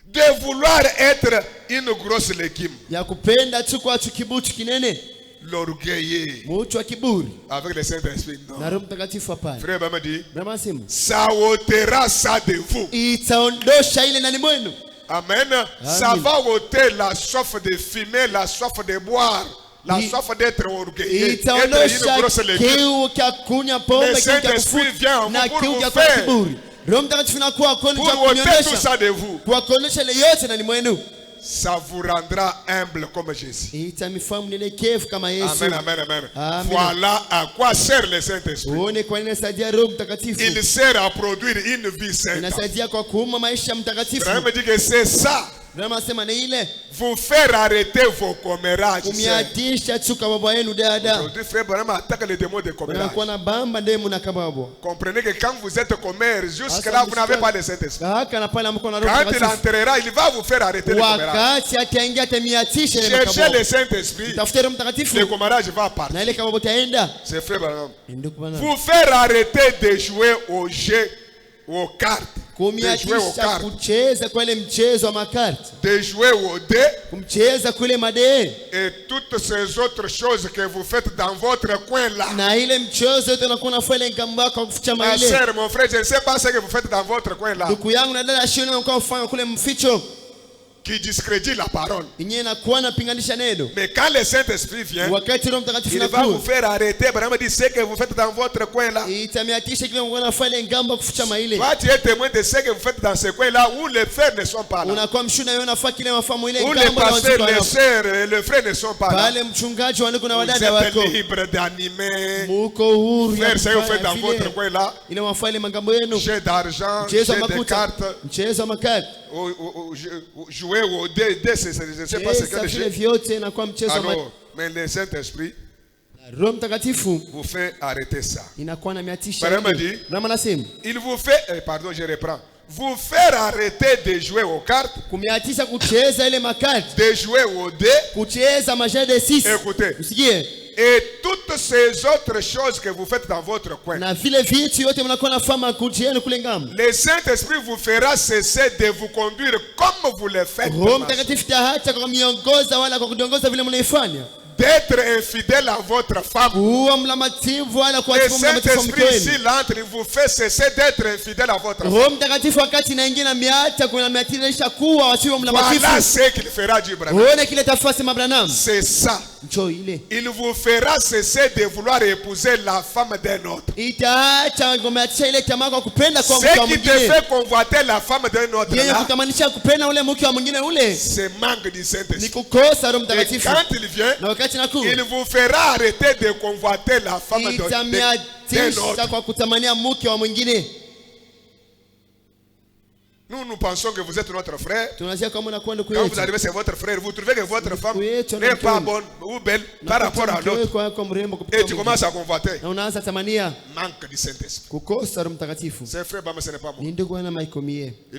De vouloir être une grosse légume. Ya kupenda tu kwa kibutu kinene. L'orgueil Mtu wa kiburi. avec le Saint-Esprit. Non. Na Roho Mtakatifu hapana. Frère m'a dit, Brahma simu. ça ôtera ça de vous. Itaondosha ile ndani mwenu. Amen. Ça va ôter la soif de fumer, la soif de boire, la soif d'être orgueilleux, être une grosse Itaondosha légume. kiu cha kunywa pombe, Le kiu cha Saint-Esprit vient kufuta en na vous pour kiu vous cha kwa faire. kiburi. Roho Mtakatifu nakuwa kwa Pour ôter tout ça de vous, kwa kuondosha ile yote ndani mwenu. ça vous rendra humble comme Jésus. Itamifahamu mnyenyekevu kama Yesu. Amen, amen, amen. Amen. Voilà à quoi sert le Saint-Esprit. Uone kwa nini inasaidia Roho Mtakatifu. Il sert à produire une vie sainte. Inasaidia kwa kuuma maisha mtakatifu. Frère me dit que c'est ça. Brahma sema ni ile Vous faire arrêter vos commérages. kumiatisha tu kama baba yenu dada. Aujourd'hui, frère Branham attaque les démons de commérage. Unakuwa na bamba ndemu na kababo. Comprenez que quand vous êtes commère, jusque-là, vous n'avez pas le Saint-Esprit. Haka na pale mko na Roho Quand il Mtakatifu. entrera, il va vous faire arrêter le commérage. Wakati ataingia atamiatisha ile Cherchez makababo. le Saint-Esprit, Tafute Roho Mtakatifu le commérage va partir. na ile kababo taenda. C'est frère Branham. Ndugu bana. Vous faire arrêter de jouer au jeu, aux cartes, de jouer aux Kumiatisha cartes, kucheza kwa ile mchezo wa makarti. de jouer au dé Kumcheza kule madee. et toutes ces autres choses que vous faites dans votre coin là. Na ile mchezo yote unakuwa unafanya ngamba kwa kuficha Ma maile. sœur, mon frère, je ne sais pas ce que vous faites dans votre coin là, Ndugu yangu na dada shule unakuwa ufanya kule mficho. qui discrédite la parole. Yenyewe inakuwa napinganisha neno. Mais quand le Saint-Esprit vient, Wakati Roho Mtakatifu il va vous anakuja. faire arrêter. Branham dit ce que vous faites dans votre coin là. Itamiatisha kile unakuwa unafanya ngamba kuficha maile. Toi, tu es témoin de ce que vous faites dans ce coin là où les frères ne sont pas là. Unakuwa mshuhuda wewe unafanya kile mafamu ile Où les ngamba na pasteurs, watu les wao. sœurs et les frères ne sont pas là. Pale mchungaji wa ndugu na Vous wadada êtes wako. libre d'animer. Muko huru ya Frère, ce que vous faites kufanya dans votre vile. coin là, Ile mafanya magambo yenu. jeu d'argent, Mchezo jeu wa de makuta. cartes, Mchezo wa makati. jouer au dé, je ne sais pas ce que Cheza le vile jeu. vyote inakuwa mchezo wa Alors, mais le Saint-Esprit Roho Mtakatifu vous fait arrêter ça. inakuwa na miatisha. Brahma dit, Brahma nasema il vous fait, pardon, je reprends, vous faire arrêter de jouer aux cartes, kumiatisha kucheza ile makati, de jouer au dé, kucheza majade 6. écoutez, Usikie? et toutes toutes ces autres choses que vous faites dans votre coin, na vile vitu yote mnakuwa nafanya kujieni kule ngambo, le Saint-Esprit vous fera cesser de vous conduire comme vous le faites. Roho Mtakatifu hata kwa miongoza wala kwa kudongoza vile mnaifanya, d'être infidèle à votre femme. Le Saint-Esprit s'il entre, il vous fait cesser d'être infidèle à votre femme. Voilà ce qu'il fera du Branham. C'est ça. Il vous fera cesser de vouloir épouser la femme d'un autre. Ce qui te fait convoiter la femme d'un autre là, c'est manque du Saint-Esprit. Et quand il vient, il vous fera arrêter de convoiter la femme d'un autre. Nous pensons que vous êtes notre frère. Quand vous arrivez chez votre frère, vous trouvez que votre femme n'est pas bonne ou belle par rapport à l'autre. Et tu commences à convoiter. Manque du Saint-Esprit. C'est frère, mais ce n'est pas bon. Il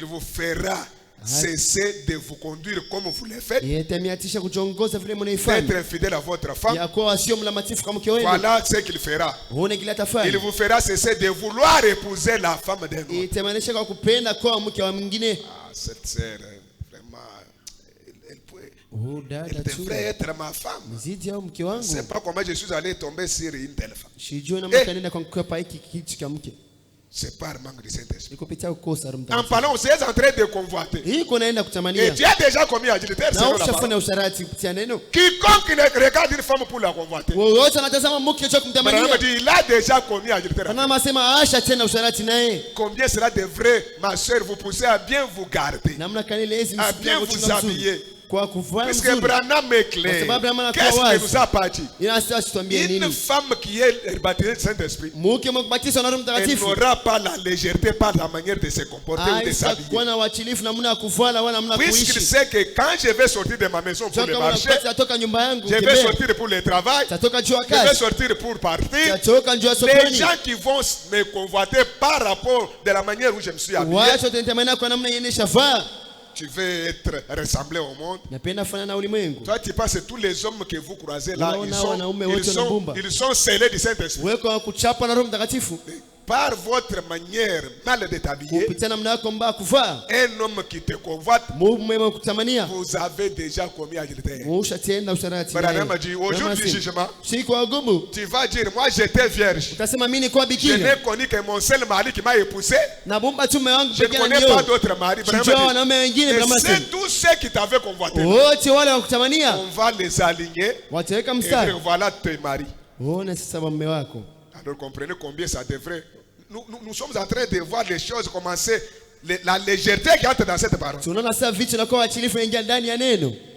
vous fera cessez de vous conduire comme vous le faites, d'être infidèle à votre femme. Voilà ce qu'il fera. Il vous fera cesser de vouloir épouser la femme d'un autre. Cette sœur, vraiment, elle devrait être ma femme. Je ne sais pas comment je suis allé tomber sur une telle femme. C'est par manque de Saint-Esprit. En parlant, vous êtes en train de convoiter. Et tu as déjà commis adultère selon la parole. Quiconque ne regarde une femme pour la convoiter, il a déjà commis adultère. Combien cela devrait, ma soeur, vous pousser à bien vous garder, à bien vous habiller. Puisque Branham est clair, qu'est-ce qui nous a pas dit? Une femme qui est baptisée du Saint-Esprit, elle n'aura pas la légèreté par la manière de se comporter ou de s'habiller. Puisqu'il sait que quand je vais sortir de ma maison pour le marché, je vais sortir pour le travail, je vais sortir pour partir, les gens qui vont me convoiter par rapport de la manière où je me suis habillé, tu veux être ressemblé au monde. Toi, tu penses que tous les hommes que vous croisez là, ils sont scellés du Saint-Esprit. Par votre manière mal de t'habiller, un homme qui te convoite, vous avez déjà commis adultère. Branham a dit, au jour du jugement, tu vas dire, moi j'étais vierge. Je n'ai connu que mon seul mari qui m'a épousé. Je ne connais pas d'autres maris. C'est tous ceux qui t'avaient convoité. On va les aligner et dire, voilà tes maris. Alors comprenez combien ça devrait. Nous sommes en train de voir les choses commencer. La légèreté qui entre dans cette parole.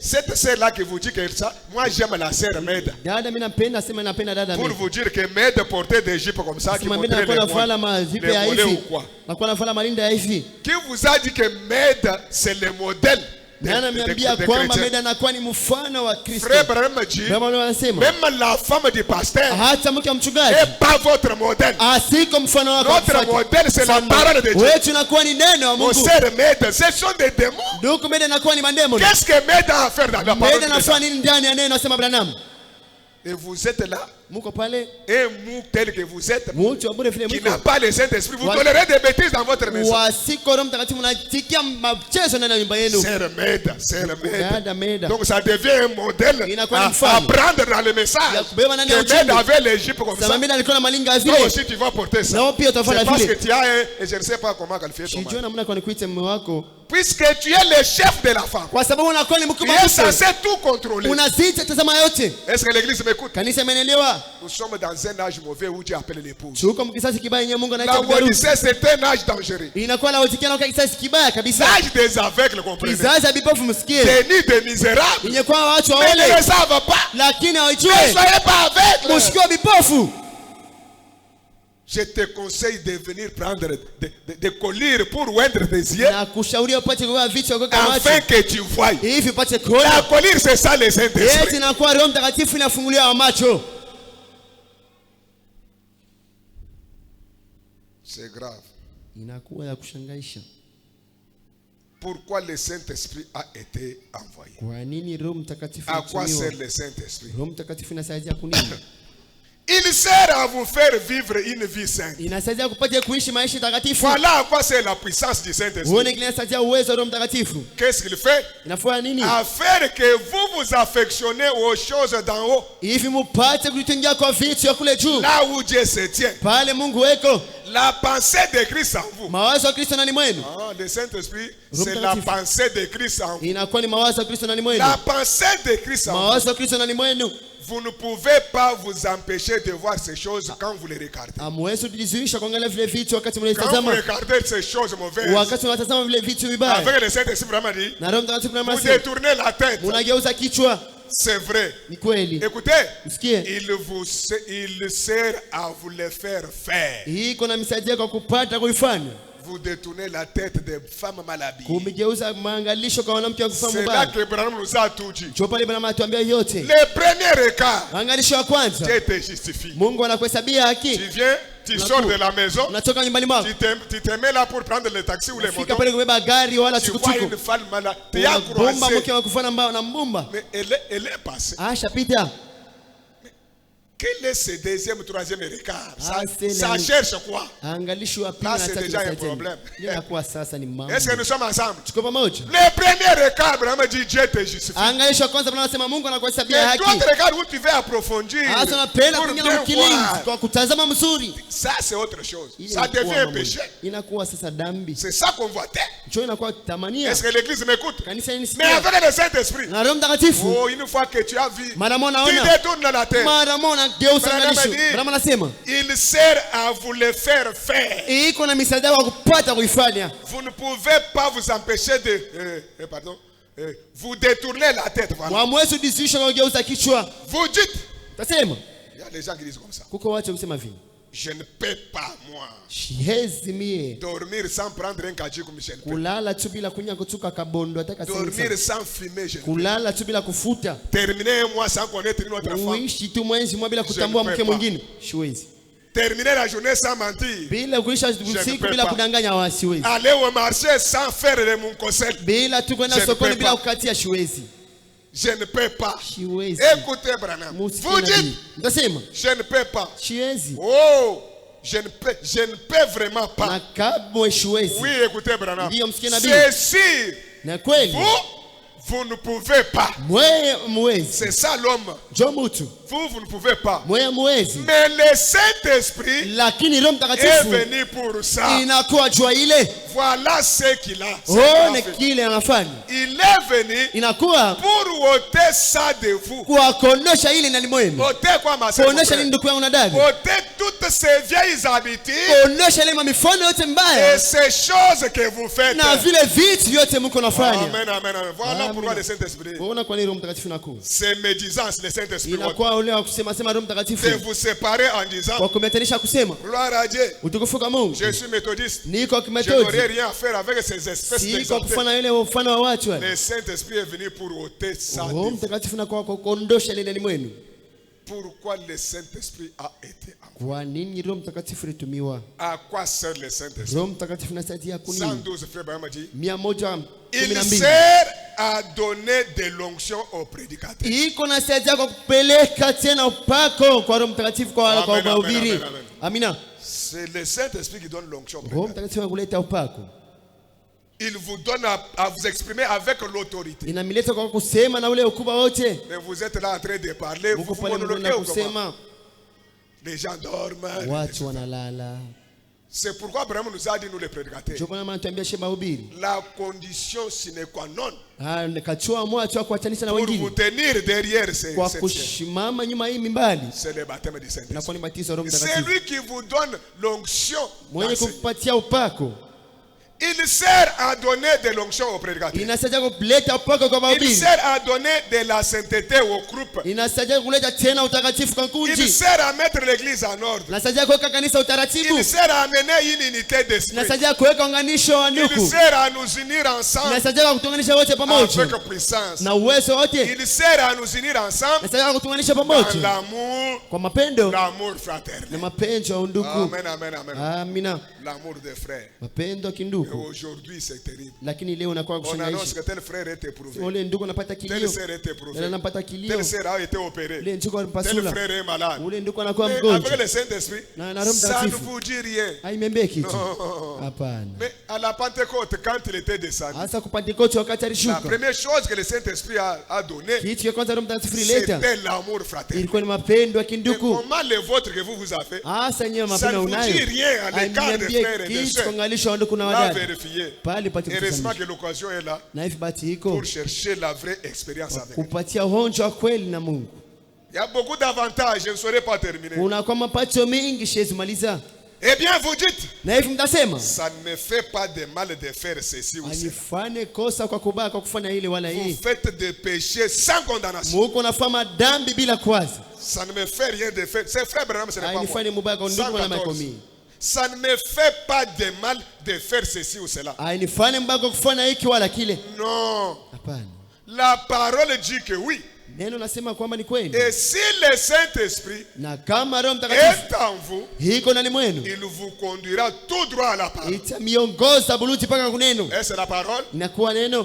Cette sœur-là qui vous dit que ça, moi j'aime la sœur Meda. Pour vous dire que Meda portait des jupes comme ça qui montraient les mollets ou quoi. Qui vous a dit que Meda c'est le modèle? Frère Branham dit, même la femme du pasteur n'est pas votre modèle. Notre modèle c'est la parole de Dieu. Mon sœur Meda, ce sont des démons. Qu'est-ce que Meda a à faire dans la parole de Dieu? Et vous êtes là, et vous tel que vous êtes, qui n'a pas le Saint-Esprit, vous tolérez des bêtises dans votre maison. Sœur Meda. Donc ça devient un modèle à prendre dans le message. Que Meda avait les jupes comme ça. Toi aussi tu vas porter ça. C'est parce que tu as et je ne sais pas comment qualifier ton mari. Puisque tu es le chef de la femme, tu es censé tout contrôler. Est-ce que l'église m'écoute? Nous sommes dans un âge mauvais où Dieu appelle l'épouse. La Odyssée, c'est un âge dangereux. L'âge des aveugles, comprenez. Des nids des misérables. Mais ne le savent pas. Ne soyez pas aveugles. Je te conseille de venir prendre des colliers pour oindre des yeux, afin que tu voies. La collier, c'est ça les Saint-Esprit. C'est grave. Pourquoi le Saint-Esprit a été envoyé? À quoi sert le Saint-Esprit? Il sert à vous faire vivre une vie sainte. Inasaidia kupatia kuishi maisha takatifu. Voilà à quoi c'est la puissance du Saint-Esprit. Uone kinasaidia uwezo wa Roho Mtakatifu. Qu'est-ce qu'il fait? Inafanya nini? À faire que vous vous affectionnez aux choses d'en haut. Hivi mupate kujitengia kwa vitu ya kule juu. Là où Dieu se tient. Pale Mungu weko. La pensée de Christ en vous. Mawazo ya Kristo ndani mwenu. Le Saint-Esprit, c'est la pensée de Christ en vous. Inakuwa ni mawazo ya Kristo ndani mwenu. La pensée de Christ en vous. Mawazo ya Kristo ndani mwenu. Vous ne pouvez pas vous empêcher de voir ces choses quand vous les regardez. Quand vous regardez ces choses mauvaises, avec le Saint-Esprit vraiment dit, vous détournez la tête. C'est vrai. Écoutez, il sert à vous les faire faire. Vous détournez la tête des femmes mal habillées. C'est là que Abraham nous a tout dit. Le premier écart, Dieu te justifie. Tu viens, tu sors de la maison, tu te mets là pour prendre le taxi ou les motos. Tu vois une femme malade, tu as croisé. Mais elle est passée. Quel est ce deuxième, troisième écart? Ça cherche quoi? Là, c'est déjà un problème. Est-ce que nous sommes ensemble? Le premier écart, vraiment dit Dieu te justifie. Mais d'autres écarts où tu veux approfondir, pour bien voir, ça c'est autre chose. Ça devient un péché. C'est ça qu'on voit. Est-ce que l'église m'écoute? Mais avec le Saint-Esprit, oh, une fois que tu as vu, tu détournes la tête. Il sert à vous le faire faire. Vous ne pouvez pas vous empêcher de vous détourner la tête. Voilà. Vous dites, il y a des gens qui disent comme ça. Je ne peux pas, moi, dormir sans prendre un kajou comme Michel. Dormir sans fumer, je ne peux pas. Terminer un mois sans connaître une autre femme, je ne peux pas. Terminer la journée sans mentir, je ne peux pas. Aller au marché sans faire de mon conseil, je ne peux pas. Écoutez, Branham. Vous dites, je ne peux pas. Oh, je ne peux vraiment pas. Oui, écoutez, Branham. C'est sûr. Vous ne pouvez pas. C'est ça l'homme. Vous ne pouvez pas. Mais le Saint-Esprit est venu pour ça. Voilà ce qu'il a. Il est venu pour ôter ça de vous. Ôter quoi, ma soeur? Ôter toutes ces vieilles habitudes et ces choses que vous faites. Amen, amen, amen. Voilà pourquoi le Saint-Esprit, c'est médisance, le Saint-Esprit, de vous séparer en disant, gloire à Dieu, je suis méthodiste, je n'aurai rien à faire avec ces espèces d'exaltés. Le Saint-Esprit est venu pour ôter ça de vous. Pourquoi le Saint-Esprit a été envoyé? À quoi sert le Saint-Esprit? 112 frères Branham dit, il sert à donner de l'onction au prédicateur. C'est le Saint-Esprit qui donne l'onction au prédicateur. Il vous donne à vous exprimer avec l'autorité. Mais vous êtes là en train de parler, vous monologuez ou comment? Les gens dorment. C'est pourquoi Abraham nous a dit, nous les prédicateurs, la condition sine qua non pour vous tenir derrière c'est le baptême du Saint-Esprit. C'est lui qui vous donne l'onction. Il sert à donner de l'onction au prédicateur. Il sert à donner de la sainteté au groupe. Il sert à mettre l'église en ordre. Il sert à amener une unité d'esprit. Il sert à nous unir ensemble avec puissance. Il sert à nous unir ensemble dans l'amour fraternel. Amen, amen, amen. L'amour des frères. Mapendo ya Et kindugu. aujourd'hui c'est terrible. Lakini leo unakuwa On annonce kushangaisha. que tel frère est éprouvé. Ule ndugu anapata Telle kilio. sœur est éprouvée. Ule anapata kilio. Telle sœur a été opérée. Ule ndugu Tel anapasula. frère est malade. Ule ndugu anakuwa Mais avec mgonjwa. le Saint-Esprit, Na Roho ça ne Mtakatifu. vous dit rien. Haimwambie kitu. Non. Hapana. Mais à la Pentecôte, quand il était descendu, Hasa kupentekoste wakati la alishuka. première chose que le Saint-Esprit a donné, Kitu cha kwanza Roho Mtakatifu ileta c'était l'amour fraternel. ilikuwa ni mapendo ya Mais kindugu. comment le vôtre que vous avez, Hasa nyewe ça ne mapendo vous dit unayo. rien à l'égard des frères et des Kitu sœurs. kuangalisha ndugu na On a wadada. vérifié. Pale pati Heureusement kukusanyisha. que l'occasion est là Na hivi bahati iko pour chercher la vraie expérience avec lui. kupatia honjo wa kweli na Mungu. Il y a beaucoup d'avantages, je ne saurais pas terminer. Kuna kwa mapato mengi siwezi maliza. Eh bien, vous dites, Na hivi mtasema ça ne me fait pas de mal de faire ceci ou cela. alifanye kosa kwa kubaya kwa kufanya ile wala Vous hii. faites des péchés sans condamnation. Mungu anafanya dhambi bila kuwaza. Ça ne me fait rien de faire. C'est frère Branham, ce n'est pas moi. Hainifanye mubaya kwa ndugu wala 114. makomi. Ça ne me fait pas de mal de faire ceci ou cela. Hainifanye mbaya kwa kufanya hiki wala kile. Non. Hapana. La parole dit que oui. Neno nasema kwamba ni kweli. Et si le Saint-Esprit Na kama Roho Mtakatifu est en vous, hiko ndani mwenu, il vous conduira tout droit à la parole. itamiongoza buluti mpaka kuneno. Et c'est la parole. Inakuwa neno.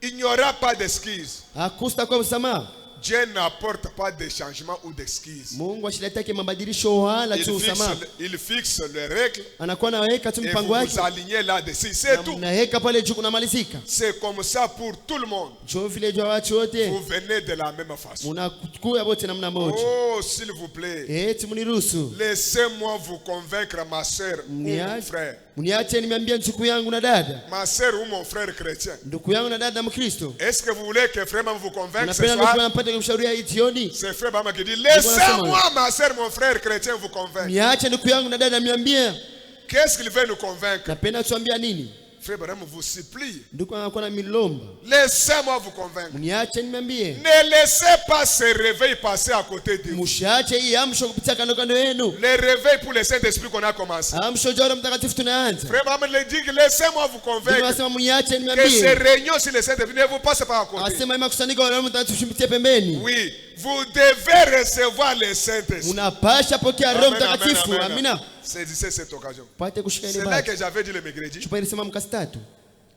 Il n'y aura pas d'excuses. Hakustakuwa msamaha. Dieu n'apporte pas de changement ou d'excuses. Mungu ashiletake mabadilisho wala tu msamaha. Il fixe les règles Anakuwa naweka tu et mpango vous wake. vous alignez là-dessus. C'est tout. Naweka pale juu kunamalizika. C'est comme ça pour tout le monde. Jo vile jua watu wote. Vous venez de la même façon. Munakuwa wote namna moja. Oh, s'il vous plaît. Eti muniruhusu. Laissez-moi vous convaincre, ma soeur ou mon frère. Muniache nimeambia ndugu yangu na dada. Ma soeur ou mon frère chrétien. Ndugu yangu na dada Mkristo. Est-ce que vous voulez que frère vous convainque ce Unapenda soir? ndugu mpate kumshauria hii jioni. C'est frère Bama qui dit, laissez-moi, ma soeur, mon frère chrétien, vous convaincre. Niache ndugu yangu na dada niambie. Qu'est-ce qu'il veut nous convaincre? Napenda tuambia nini? Frère Branham vous supplie. Ndugu anakuwa na milomba. Laissez-moi vous convaincre. Niache niambie. Ne laissez pas ce réveil passer à côté de vous. Mshache hii amsho kupitia kando kando yenu. Le réveil pour le Saint-Esprit qu'on a commencé. Amsho joro mtakatifu tunaanza. Frère Branham le dit, laissez-moi vous convaincre. Tunasema mniache Que niambie. ces réunions sur le Saint-Esprit ne vous passent pas à côté. Asema ima kusanyika wala mtakatifu mpitie pembeni. Oui, vous devez recevoir le Saint-Esprit. Unapasha pokea Roho Amen, Mtakatifu. amen, amen. Amina. Saisissez cette occasion. Pate kushika ile C'est là bahati. que j'avais dit le mercredi. Chupa ilisema mkasi tatu.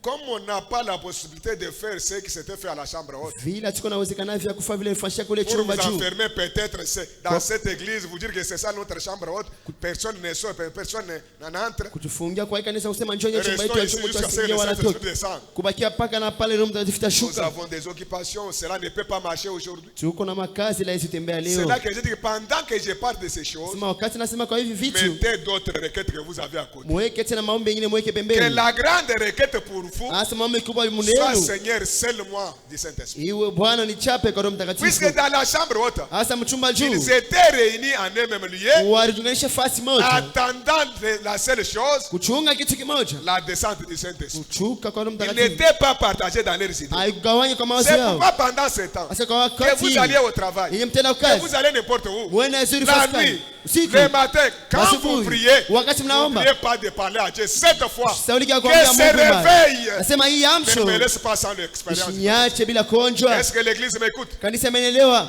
Comme on n'a pas la possibilité de faire ce qui s'était fait à la chambre haute, Vile tuko na uwezekano vya kufa vile fanyisha kule pour vous chumba juu. enfermer peut-être dans cette église, vous dire que c'est ça notre chambre haute, personne ne sort, personne n'entre. Kutufungia kwa kanisa usema njoo chumba Restons yetu ya ici chumba jusqu'à ce que tusingie le wala Saint-Esprit toka. descende. Kubakia paka na pale Roho Mtakatifu Nous tashuka. avons des occupations, cela ne peut pas marcher aujourd'hui. Tuko na makazi la isitembea C'est leo. là que je dis que pendant que je parle de ces choses, Sema wakati nasema kwa hivi vitu, mettez d'autres requêtes que vous avez à côté. mweke tena maombi mengine mweke Que pembeni. la grande requête pour vous Asa maombi kubwa soit, munenu. Seigneur, scelle-moi du Saint-Esprit. Iwe Bwana nichape kwa Roho Mtakatifu. Puisque dans la chambre haute, Asa mchumba juu. ils étaient réunis en un même lieu, Walijunganisha fasi moja. attendant la seule chose, Kuchunga kitu kimoja. la descente du Saint-Esprit. Kuchuka kwa Roho Ils Mtakatifu. n'étaient pas partagés dans leurs idées. Haikugawanywa kwa mawazo C'est yao. pourquoi pendant ce temps, Asa kwa que wakati vous alliez au travail, yenye mtenda que kazi. vous allez n'importe où, Mwene zuri la fasi nuit, usiku. le matin, quand vous Asubuhi. priez, Wakati mnaomba. n'oubliez pas de parler à Dieu cette fois. Saulika Que kuambia ce Mungu mara. réveil Nasema hii ne amsho. me laisse pas sans l'expérience. Usiniache bila kuonjwa. Est-ce que l'église m'écoute? Kanisa imeelewa?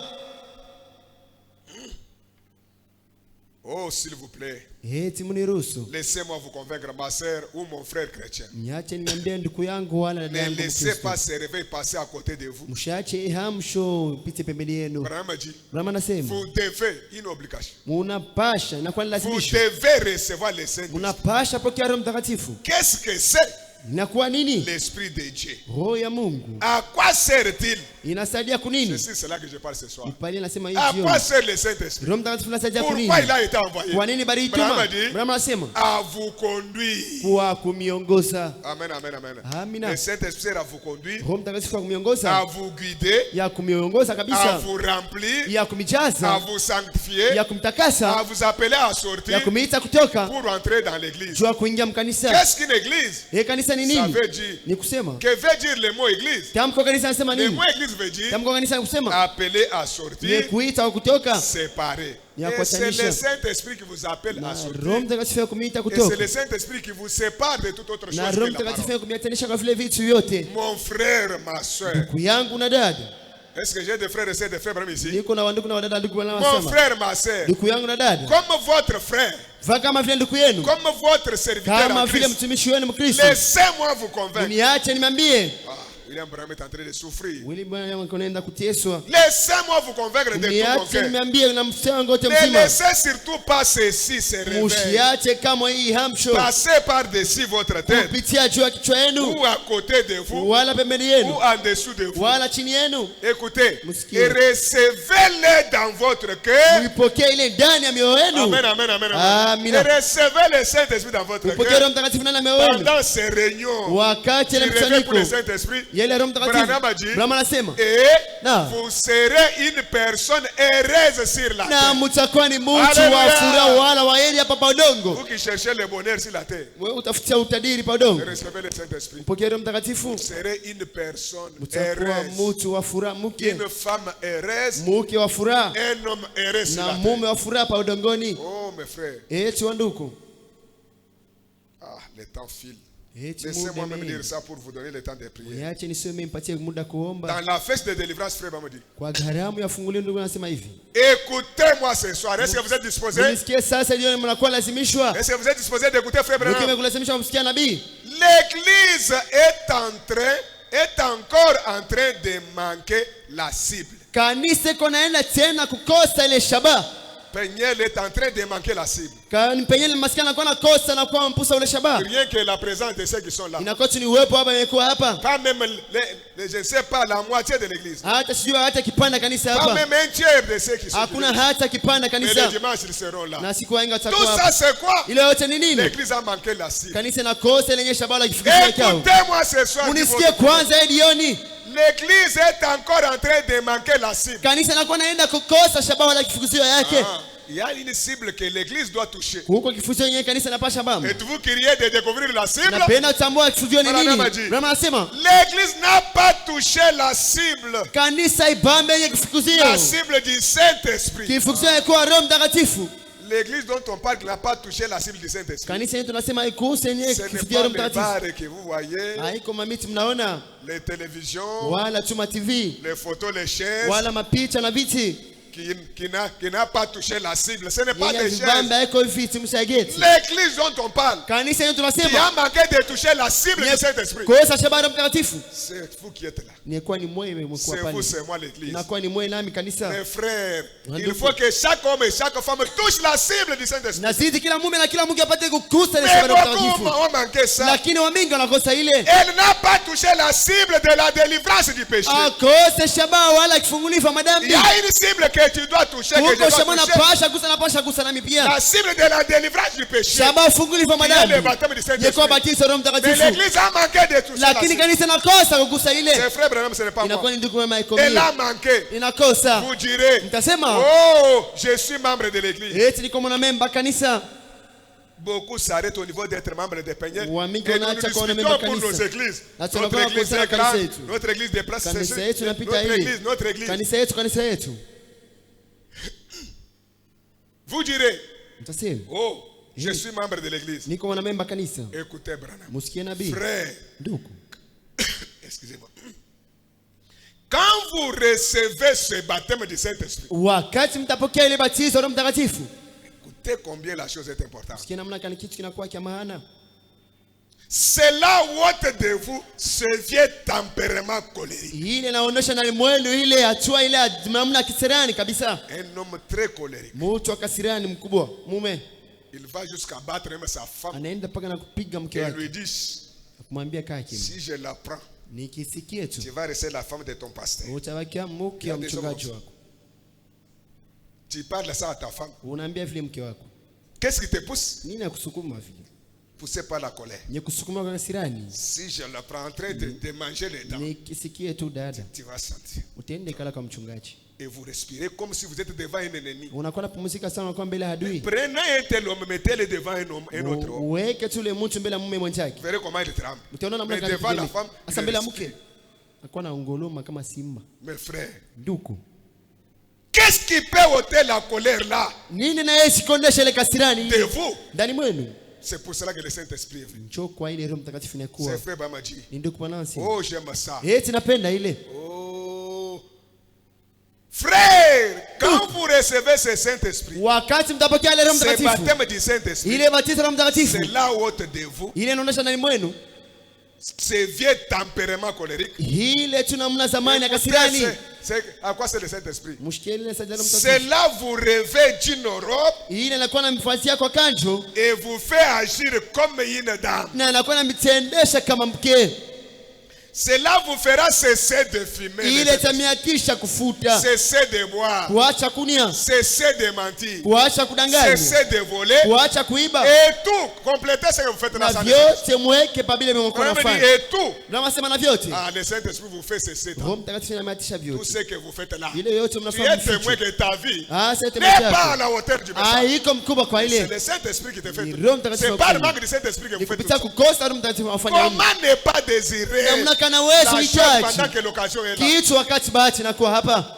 Oh, s'il vous plaît, Eti mniruhusu. laissez-moi vous convaincre, ma soeur ou mon frère chrétien. Niache niambie ndugu yangu wala dada Ne yangu laissez Mkristo. pas ce réveil passer à côté de vous. Mshache hii hamsho pite pembeni yenu. Abraham a dit, Brahma nasema vous devez une obligation. munapasha inakuwa ni Vous lazimisho. devez recevoir le Saint-Esprit. Munapasha pokea Roho Mtakatifu. Qu'est-ce que c'est Inakuwa nini? l'Esprit de Dieu? Roho ya Mungu. À quoi sert-il? Inasaidia kunini? C'est là que je parle ce soir. Pale nasema hii À jioni. quoi sert le Saint-Esprit? Roho Mtakatifu anasaidia kunini? Pourquoi il a été envoyé? Kwa nini bali Abraham ituma? a dit, Brahma anasema à vous conduire. kwa kumiongoza. Amen, amen, amen. Amina. Le Saint-Esprit sert à vous conduire, Roho Mtakatifu kwa à kumiongoza, vous guider, ya kumiongoza à kabisa, vous remplir, ya à kumijaza, vous sanctifier, ya à kumtakasa, vous appeler à ya sortir kumiita kutoka pour entrer dans l'église. jua kuingia mkanisa. Qu'est-ce qu'une église? Kanisa ni Ça nini? veut dire, Ni kusema que veut dire le mot église? tamko kanisa nasema Le nini? mot église veut dire Tamko kanisa ni kusema appeler à ni sortir, kuita au kutoka. séparer. Ya Et c'est kuwatanisha. le Saint-Esprit qui vous appelle Na à sortir. Roho Mtakatifu ya kumiita Et c'est kutoka. le Saint-Esprit qui vous sépare de toute autre chose Na que Roho la Mtakatifu parole. ya kumiatanisha kwa vile vitu vyote. Mon frère, ma soeur, Ndugu yangu na dada, Est-ce que j'ai des frères et sœurs, des frères ici? Mon frère, ma sœur, comme votre frère, comme votre serviteur en Christ, laissez-moi vous convaincre. William Branham est en train de souffrir. Laissez-moi vous convaincre de tout mon cœur. Ne laissez surtout pas ceci se réveiller. Passez par-dessus votre tête, ou à côté de vous, ou en dessous de vous. Écoutez, et recevez-les dans votre cœur. Amen, amen, amen, amen. Et recevez le Saint-Esprit dans votre cœur. Pendant ces réunions, je réveille pour le Saint-Esprit. Branham a dit, et vous serez une personne heureuse sur la terre. Vous qui cherchez le bonheur sur la terre, recevez le Saint-Esprit. Vous serez une personne heureuse, une femme heureuse, un homme heureux sur la terre. Oh mes frères, le temps file. Laissez-moi même lire ça pour vous donner le temps de prier. Dans la fête de délivrance, frère Bamadi, écoutez-moi ce soir. Est-ce que vous êtes disposés? Est-ce que vous êtes disposés d'écouter frère Branham? L'église est encore en train de manquer la cible. Peniel est en train de manquer la cible. Rien que la présence de ceux qui sont là. Pas même, je ne sais pas, la moitié de l'église. Pas même un tiers de ceux qui sont là. Mais le dimanche, ils seront là. Tout ça, c'est quoi? L'église a manqué la cible. Écoutez-moi ce soir. L'église est encore en train de manquer la cible. Il y a une cible que l'église doit toucher. Êtes-vous curieux de découvrir la cible? L'église n'a pas touché la cible. La cible du Saint-Esprit. L'église dont on parle n'a pas touché la cible du Saint-Esprit. Ce n'est pas les bars que vous voyez, les télévisions, les photos, les chaises, qui n'a pas touché la cible. Ce n'est pas des chaises. L'église dont on parle, qui a manqué de toucher la cible du Saint-Esprit. C'est vous qui êtes là. C'est vous, c'est moi l'église. Mes frères, il faut que chaque homme et chaque femme touche la cible du Saint-Esprit. Mais beaucoup ont manqué ça. Elle n'a pas touché la cible de la délivrance du péché. Il y a une cible que tu dois toucher, que je dois toucher. La cible de la délivrance du péché. Il y a le baptême du Saint-Esprit. Mais l'église a manqué de toucher la cible. C'est frère Branham, ce n'est pas moi. Elle a manqué. Vous direz, oh, je suis membre de l'église. Beaucoup s'arrêtent au niveau d'être membre de Peniel. Et nous discutons pour nos églises. Notre église est grande. Notre église déplace notre église. Vous direz, oh, je suis membre de l'église. Écoutez Branham. Frère, excusez-moi. Quand vous recevez ce baptême du Saint-Esprit, écoutez combien la chose est importante. C'est là où ôte de vous ce vieux tempérament colérique. Un homme très colérique. Il va jusqu'à battre même sa femme. Et lui dit, si je la prends, tu vas rester la femme de ton pasteur. Tu parles ça à ta femme. Qu'est-ce qui te pousse? Poussé par la colère. Si je la prends en train de manger les dents, tu vas sentir. Et vous respirez comme si vous êtes devant un ennemi. Prenez un tel homme, mettez-le devant un autre homme. Vous verrez comment il tremble. Mais devant la femme, il respire. Mes frères, qu'est-ce qui peut ôter la colère là? De vous. C'est pour cela que le Saint-Esprit est venu. C'est frère Bamadi. Oh, j'aime ça. Oh, recevez ce Saint-Esprit, wakati mtapokea ile Roho ce Mtakatifu, baptême du Saint-Esprit, ile batizo la Roho Mtakatifu, c'est là haute de vous, ile inaonyesha ndani mwenu ce vieux tempérament colérique. ile tunamna zamani ya kasirani. À quoi c'est le Saint-Esprit? Mshikilie sasa Roho Mtakatifu. Cela vous revêt d'une robe Ile inakuwa na mfasia kwa kanjo et vous fait agir comme une dame. na inakuwa na mitendesha kama mke. Cela vous fera cesser de fumer, Ile tamiakisha kufuta, cesser de boire, kuacha kunia, cesser de mentir, kuacha kudanganya, cesser de voler, kuacha kuiba, et tout. Complétez ce que vous faites dans na sa vyote mweke pabile mko nafanya. et tout. Na wasema na vyote. Ah, le Saint-Esprit vous fait cesser Roho Mtakatifu anamatisha tout vyote. ce que vous faites là. Ile yote Tu mnafanya. es témoin que ta vie C'est n'est pas à la hauteur du message. iko mkubwa kwa C'est ile. le Saint-Esprit qui te fait. Roho Mtakatifu. C'est pas le manque du Saint-Esprit que vous faites tout Kupitia ça. kukosa Roho Mtakatifu afanya nini? Comment ne pas désirer Namna kana la wewe chose uhitaji pendant que l'occasion est là? kitu wakati bahati inakuwa hapa.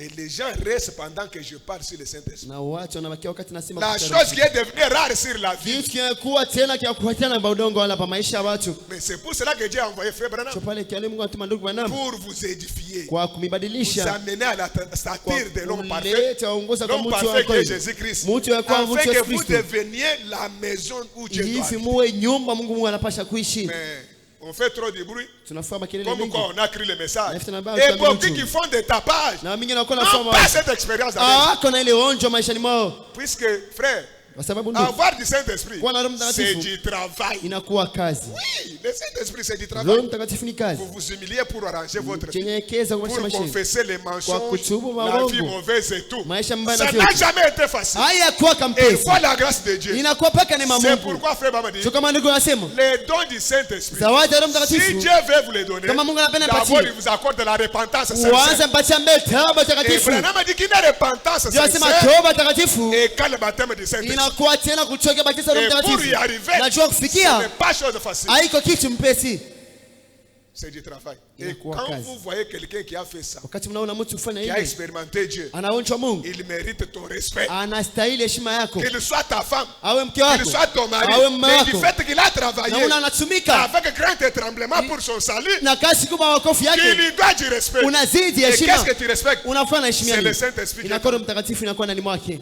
Et les gens restent pendant que je parle sur le Saint-Esprit. Na watu wanabakia wakati nasema La chose qui est devenue rare sur la vie. kitu kinakuwa tena kiakufuatana na udongo wala pa maisha ya watu. Mais c'est pour cela que Dieu a envoyé Frère Branham. Sio pale kiale Mungu anatuma ndugu Branham Pour vous édifier. kwa Vous kumibadilisha, amener à la stature de l'homme parfait. kuleta waongoza kwa L'homme mtu wa parfait qui est kweli. Jésus-Christ. Mtu wa kwa Afin mtu que wa vous Kristo. deveniez la maison où Dieu doit Hivi habiter. muwe nyumba Mungu anapasha kuishi. Mais on fait trop de bruit. Tunafanya makelele Comme mingi. quand on a écrit le message. Left and about, Et tuambie beaucoup mtu. qui font des tapages Na wengine wako n'ont nasoma pas cette expérience avec. wako na ile onjo maishani mwao, Puisque, frère, kwa sababu ndugu avoir du Saint-Esprit, Kuwa na Roho c'est Mtakatifu du travail. inakuwa kazi. Oui, le Saint-Esprit, c'est du Roho travail. Mtakatifu ni kazi. Vous vous humiliez pour arranger votre vie, Chenyenyekeza kwa pour maisha. confesser les Kwa mensonges, kutubu la maovu. vie mauvaise et tout. Maisha mbaya na Ça vyote. n'a jamais été facile. Haya kuwa Et il kampesi. faut la grâce de Dieu. Inakuwa paka neema C'est Mungu. pourquoi Frère Baba dit, Sio kama ndugu anasema. les dons du Saint-Esprit, Zawadi ya Roho si Mtakatifu. Dieu veut vous les donner, Kama Mungu anapenda d'abord patie. il vous accorde la repentance Uanze sincère. mpatia mbele toba Et takatifu. Branham a dit qu'il y a repentance Ndio asema sincère toba takatifu et quand le baptême du Saint-Esprit. inakuwa tena kuchoka batizo la Et Roho pour y Mtakatifu. arriver, Najua ce kufikia n'est pas chose facile. haiko kitu mpesi. C'est du travail. Et Inakuwa quand kazi. vous voyez quelqu'un qui a fait ça, Wakati mnaona mtu kufanya qui a hivi, expérimenté Dieu, anaonjwa Mungu, il mérite ton respect. anastahili heshima yako. Qu'il soit ta femme, Awe mke qu'il wako, soit ton mari, awe mume mais du wako. fait qu'il a travaillé Naona anatumika avec crainte et tremblement pour son salut, na kasi kubwa wakofu qu'il yake, lui doit du respect. unazidi Et heshima. qu'est-ce que tu respectes? Unafanya heshima C'est le nini? Saint-Esprit qui Inakuwa est Roho Mtakatifu inakuwa ndani mwake,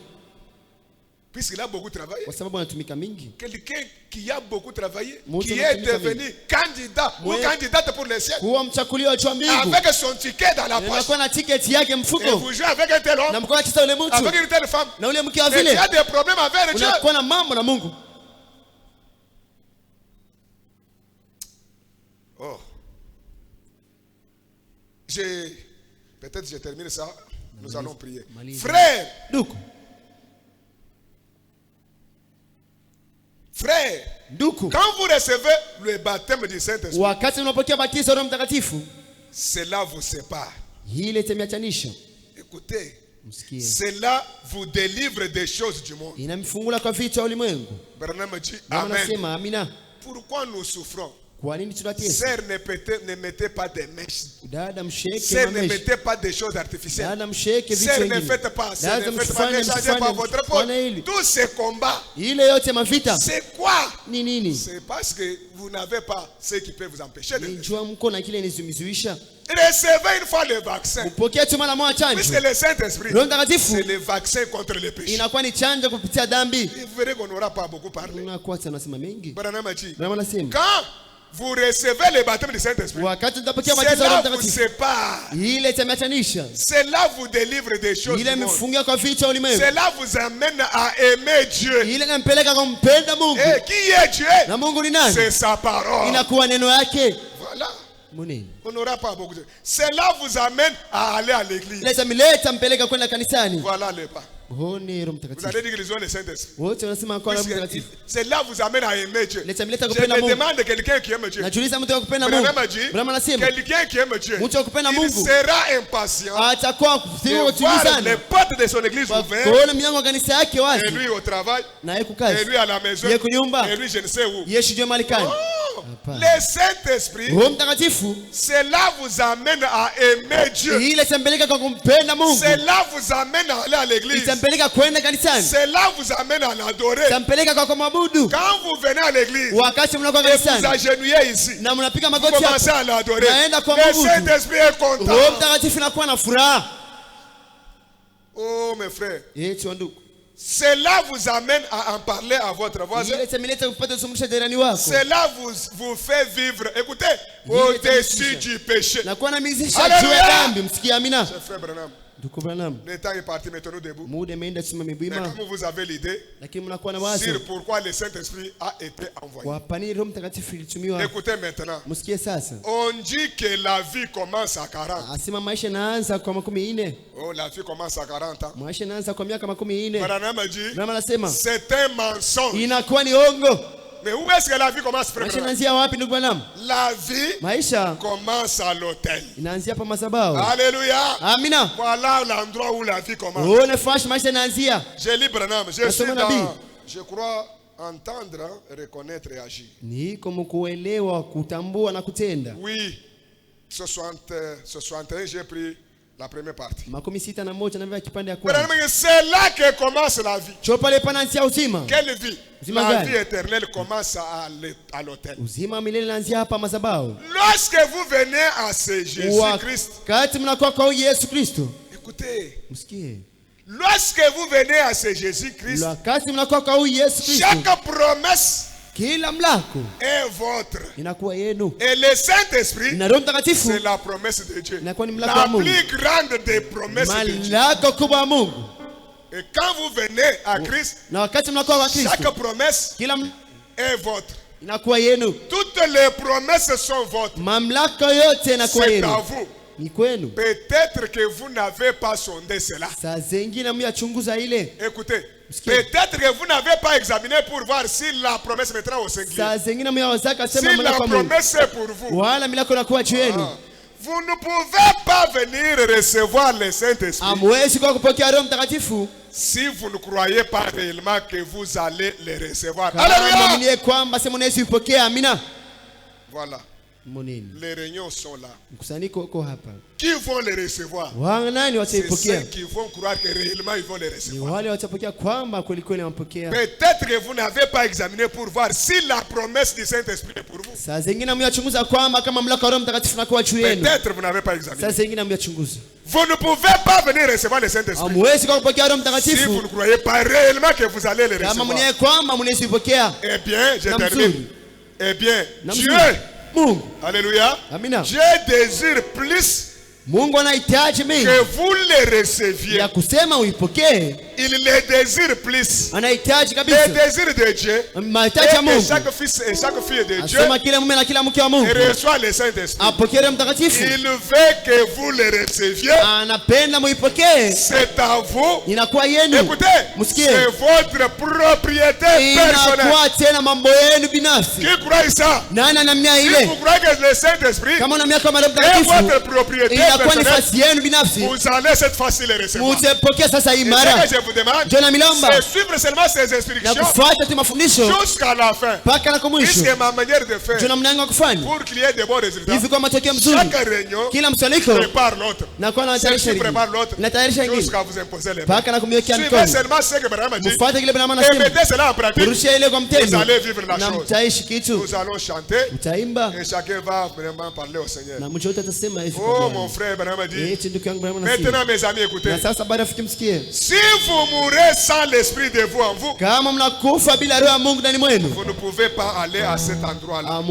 puisqu'il a beaucoup travaillé. kwa sababu anatumika mingi. Quelqu'un qui a beaucoup travaillé, Mtu qui est anatumika devenu candidat ou Ouais. candidate pour les cieux, Kuwa mchakulio wa mbingu, avec son ticket dans la poche, anakuwa na tiketi yake et mfuko, vous jouez avec un tel na homme, mkoa kisa ule mtu avec une telle femme, na ule mke wa et tu vile, as des problèmes avec Dieu. unakuwa na mambo na Mungu. Oh. Peut-être je termine ça. Nous allons prier. Frère, frère, Nduku, quand vous recevez le baptême du Saint-Esprit, wakati unapokea batizo Roho Mtakatifu, cela vous sépare. ile itamiachanisha. Écoutez, Msikie, cela vous délivre des choses du monde. inamfungula kwa vitu vya ulimwengu. Branham dit Ndio Amen. anasema amina. Pourquoi nous souffrons? Kwa nini tunateseka? Sœur, ne mettez pas des mèches. Dada msheke Sœur, ne mameshi. mettez pas des choses artificielles. Dada msheke vitu Sœur, ne vingine. faites pas ça. Dada Ne faites pas, ne msifanye, changez pas votre peau. msifanye hili. Tous ces combats, Ile yote mavita c'est quoi? ni nini? C'est parce que vous n'avez pas ce qui peut vous empêcher de le faire. Nijua mko na kile nizumizuisha. Recevez une fois le vaccin. Upokee tu mara moja chanjo. Puisque le Saint-Esprit, Roho Mtakatifu c'est le vaccin contre le péché. inakuwa ni chanjo kupitia dhambi. Et vous verrez qu'on n'aura pas beaucoup parlé. Unakuwa tena nasema mengi. Branham a dit, Branham anasema quand vous recevez le baptême du Saint-Esprit, wakati utapokea batizo la cela Roho vous Mtakatifu, sépare. ile itamiachanisha. Cela vous délivre des choses Ile du monde. mfungia kwa vitu vya ulimwengu. Cela vous amène à aimer Dieu. Ile inampeleka kumpenda Mungu. Et qui est Dieu? Na Mungu ni nani? C'est sa parole. Inakuwa neno yake. Voilà. Munene. On n'aura pas beaucoup de... Cela vous amène à aller à l'église. Leta mileta mpeleka kwenda kanisani. Voilà le pas. Honi Roho Vous Mtakatifu. allez dire qu'ils ont le Saint-Esprit. Wote wanasema kwa Roho Mtakatifu. Cela vous amène à aimer Dieu. Leta mileta Je kupenda me Mungu. demande quelqu'un qui aime Dieu. Najiuliza mtu wa kupenda Mungu. Branham a dit, Branham anasema quelqu'un qui aime Dieu, mtu wa kupenda il Mungu sera impatient atakuwa de kusiwa voir sana. les portes de son église ouvertes, Kuona milango ya kanisa yake et wazi. lui au travail, Na yeye et kukazi. lui à la maison, Yeye kunyumba. et lui je ne sais où. Yeye shujua malikani. Oh, Hapana. le Saint-Esprit, Roho Mtakatifu cela vous amène à aimer Dieu. ile itambeleka kwa kumpenda Mungu. Cela vous amène à aller à l'église. Itambeleka kwenda kanisani. Cela vous amène à l'adorer. Itampeleka kwa kumwabudu. Quand vous venez à l'église Wakati mnakuwa et vous kanisani agenouillez ici, na mnapiga vous magoti commencez hapo. à l'adorer. Naenda kwa Le Mungu. Saint-Esprit est content. Roho Mtakatifu inakuwa na furaha. Oh mes frères, cela vous amène à en parler à votre voisin. Cela vous fait vivre, écoutez, au-dessus du péché. Alléluia. Frère Branham, le temps est parti, mettons-nous debout. Mais comme vous avez l'idée sur pourquoi le Saint-Esprit a été envoyé. Écoutez maintenant. On dit que la vie commence à 40. Oh, la vie commence à 40 ans. Branham a dit, c'est un mensonge. Mais où est-ce que la vie commence, frère? La vie commence à l'autel. Alléluia. Voilà l'endroit où la vie commence. Je lis Branham. Je crois entendre, reconnaître et agir. Oui. 61, j'ai pris la première partie. C'est là que commence la vie. Quelle vie? La vie éternelle commence à l'autel. Lorsque vous venez à ce Jésus-Christ, écoutez, lorsque vous venez à ce Jésus-Christ, chaque promesse est votre. Et le Saint-Esprit, c'est la promesse de Dieu. La plus grande des promesses de Dieu. Et quand vous venez à Christ, chaque promesse est votre. Toutes les promesses sont vôtres. C'est à vous. Peut-être que vous n'avez pas sondé cela. Écoutez, peut-être que vous n'avez pas examiné pour voir si la promesse mettra au singulier. Si la promesse est pour vous. Vous ne pouvez pas venir recevoir le Saint-Esprit si vous ne croyez pas réellement que vous allez le recevoir. Alléluia. Voilà. Les réunions sont là. Qui vont les recevoir? C'est ceux qui vont croire que réellement ils vont les recevoir. Peut-être que vous n'avez pas examiné pour voir si la promesse du Saint-Esprit est pour vous. Peut-être vous n'avez pas examiné. Vous ne pouvez pas venir recevoir le Saint-Esprit si vous ne croyez pas réellement que vous allez le recevoir. Eh bien, je termine. Eh bien, Dieu, alléluia, Dieu désire plus que vous le receviez. Il le désire plus. Le désir de Dieu et chaque fils et chaque fille de Dieu reçoit le Saint-Esprit. Il veut que vous le receviez. C'est à vous. Écoutez, c'est votre propriété personnelle. Qui croit ça? Si vous croyez que le Saint-Esprit est votre propriété personnelle, vous allez cette fois-ci le recevoir. Et ce que je vous demande, c'est suivre seulement ces instructions jusqu'à la fin. Puisque ma manière de faire, pour qu'il y ait de bons résultats, chaque réunion prépare l'autre. Celle-ci prépare l'autre jusqu'à vous imposer les mains. Suivez seulement ce que Branham a dit et mettez cela en pratique. Vous allez vivre la chose. Nous allons chanter et chacun va vraiment parler au Seigneur. Oh mon frère Branham a dit, maintenant mes amis, écoutez, si vous mourrez sans l'esprit de vous en vous, vous ne pouvez pas aller à cet endroit-là.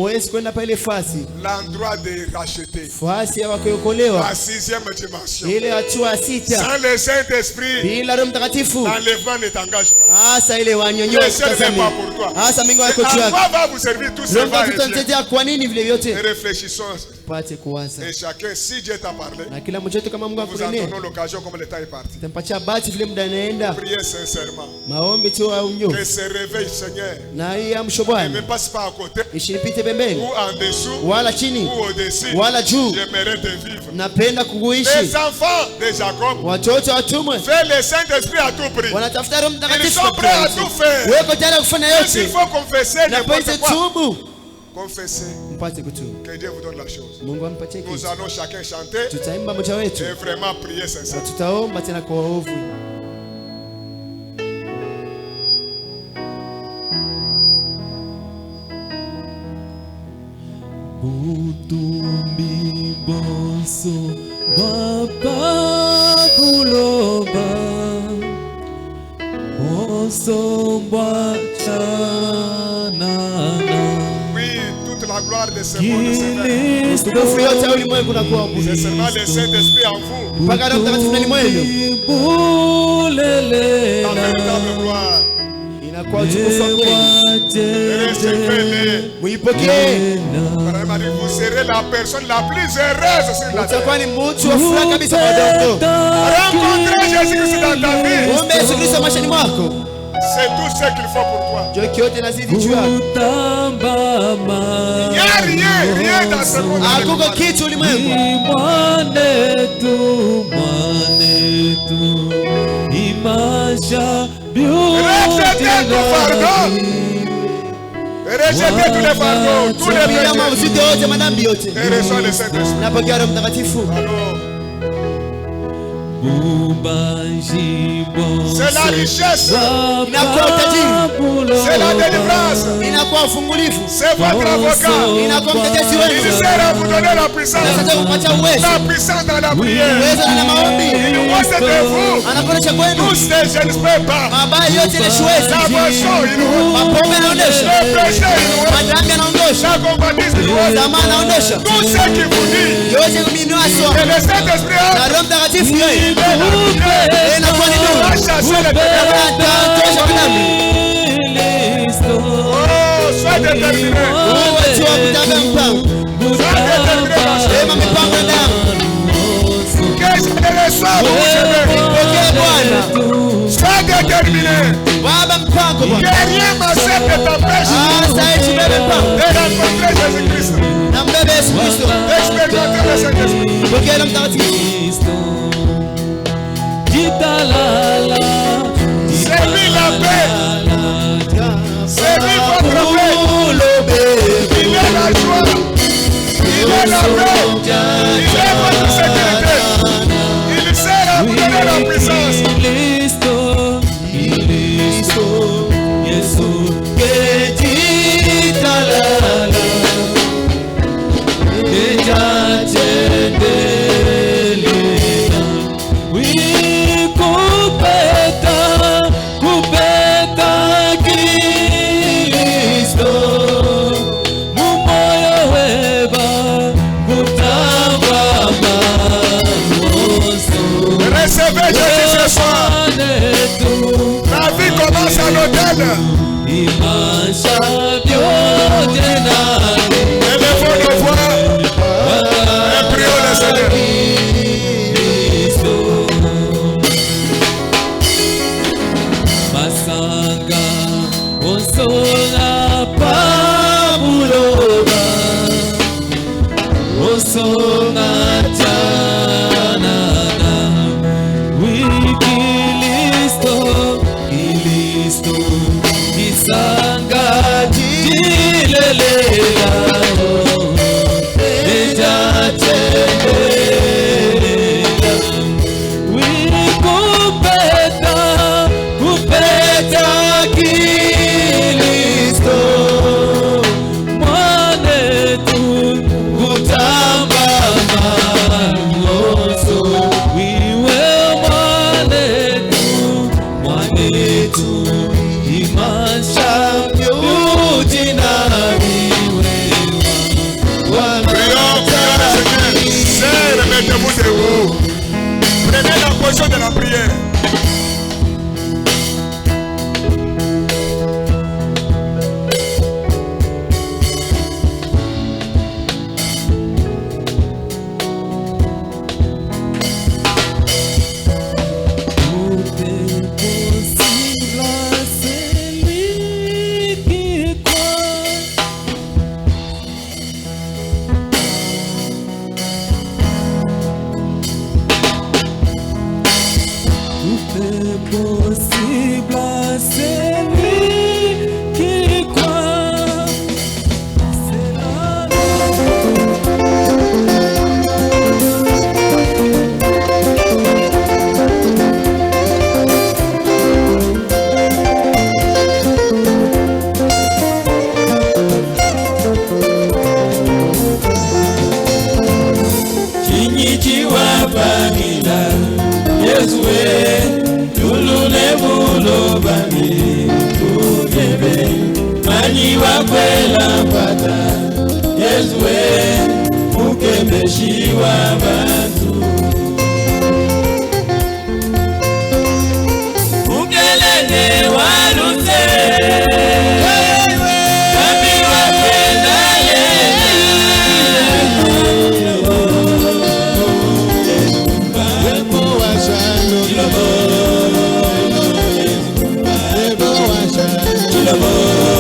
L'endroit de racheter. La 6e dimension. Sans le Saint-Esprit, l'enlèvement ne t'engage pas. Le ciel n'est pas pour toi. À quoi va vous servir tout ce va et réfléchissons. Et chacun, si Dieu t'a parlé, nous en donnons l'occasion comme le temps est parti. Priez sincèrement. Que ce réveil, Seigneur, ne me passe pas à côté, ou en dessous, ou au-dessus. J'aimerais te vivre. Les enfants de Jacob, fais le Saint-Esprit à tout prix. Ils sont prêts à tout faire. S'il faut confesser n'importe quoi, confessez. Que Dieu vous donne la chose. Nous allons chacun chanter et vraiment prier sincèrement. Butumbi boso bapa buloba pouvoir de ce monde se c'est seulement le Saint-Esprit en vous. La véritable gloire. Vous serez la personne la plus heureuse sur la terre. Rencontrer Jésus-Christ dans ta vie. C'est tout ce qu'il faut pour toi. Il n'y a rien dans ce monde. Rejetez tout fardeau. Rejetez tous les fardeaux, tous les péchés. Et reçois le Saint-Esprit. C'est la richesse. C'est la délivrance. C'est votre avocat. Il sera vous donner la puissance. La puissance dans la prière. Il voit de vous. Tous les jeunes ne peuvent pas. La boisson, il nous voit. Le péché, il nous voit. La compatisse, il nous voit. Tout ce qui vous dit. Et le Saint-Esprit sois déterminé. Qu'est-ce que les sois sois déterminé. Que rien m'accepte de t'empêche de rencontrer Jésus-Christ. D'expérimenter le Saint-Esprit. C'est lui la paix. C'est lui votre paix. Il est la joie. Il est la paix. Il est votre sécurité. Il sert à vous donner la puissance. Recevez Jésus ce soir. La vie commence à l'hôtel. Élevons nos voix et prions le Seigneur. Prenez la position de la prière. Yezue ukemeshi wa bantu ukelele walute kabi wapenda yeye Ebo wa shano Ebo wa shano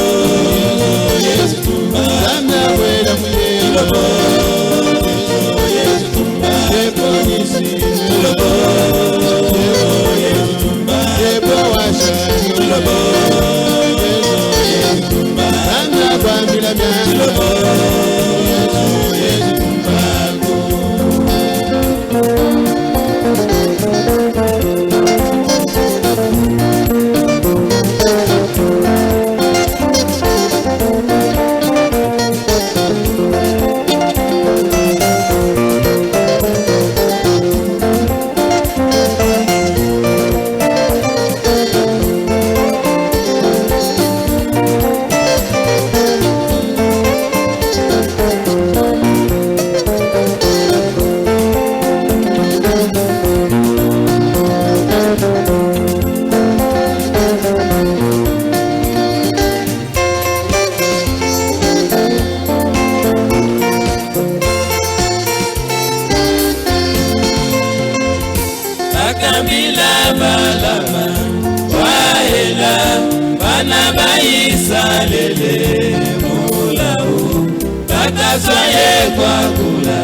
Salele mulau tata soye kwa kula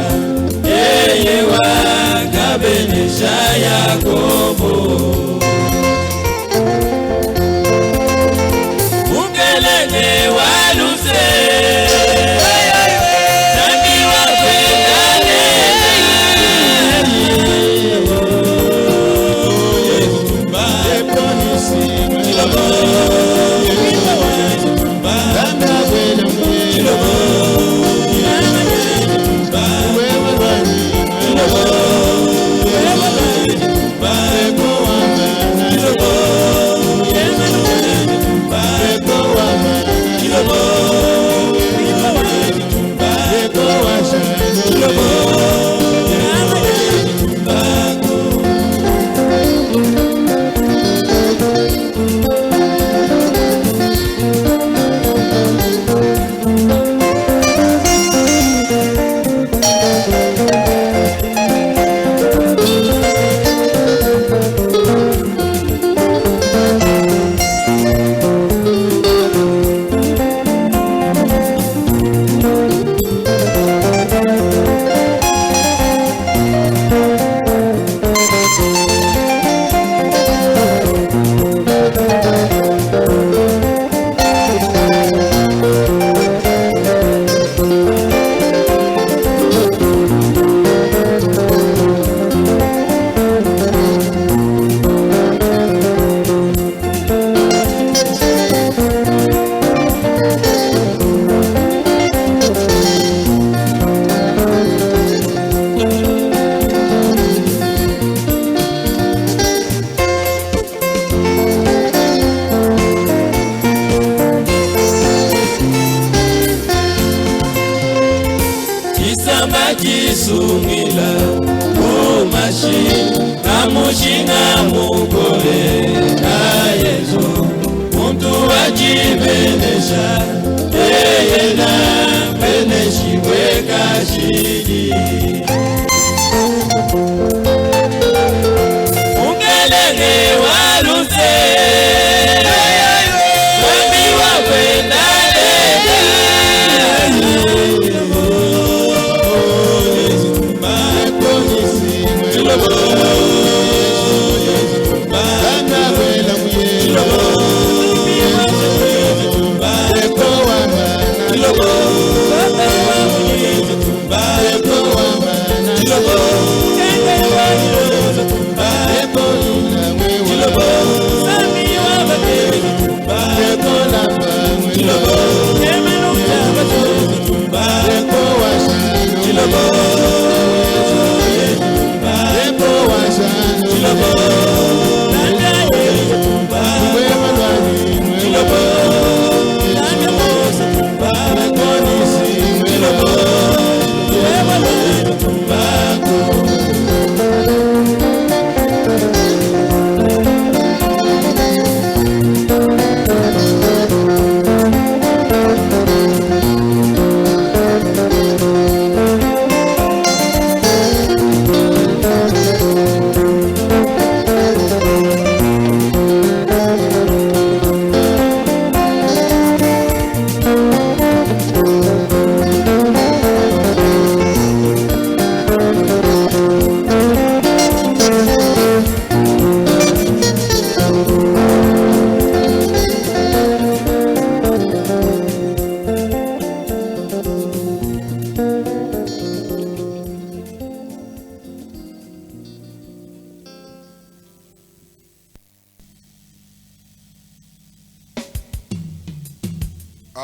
yeye wakabenesha Yakobo ukelele waluse nami wakwendane Kisungila umashi amushinga mukole na Yesu muntu wajibenesha yeye na beneshi weka shidi ungelele waluse wami wakwendane Kilo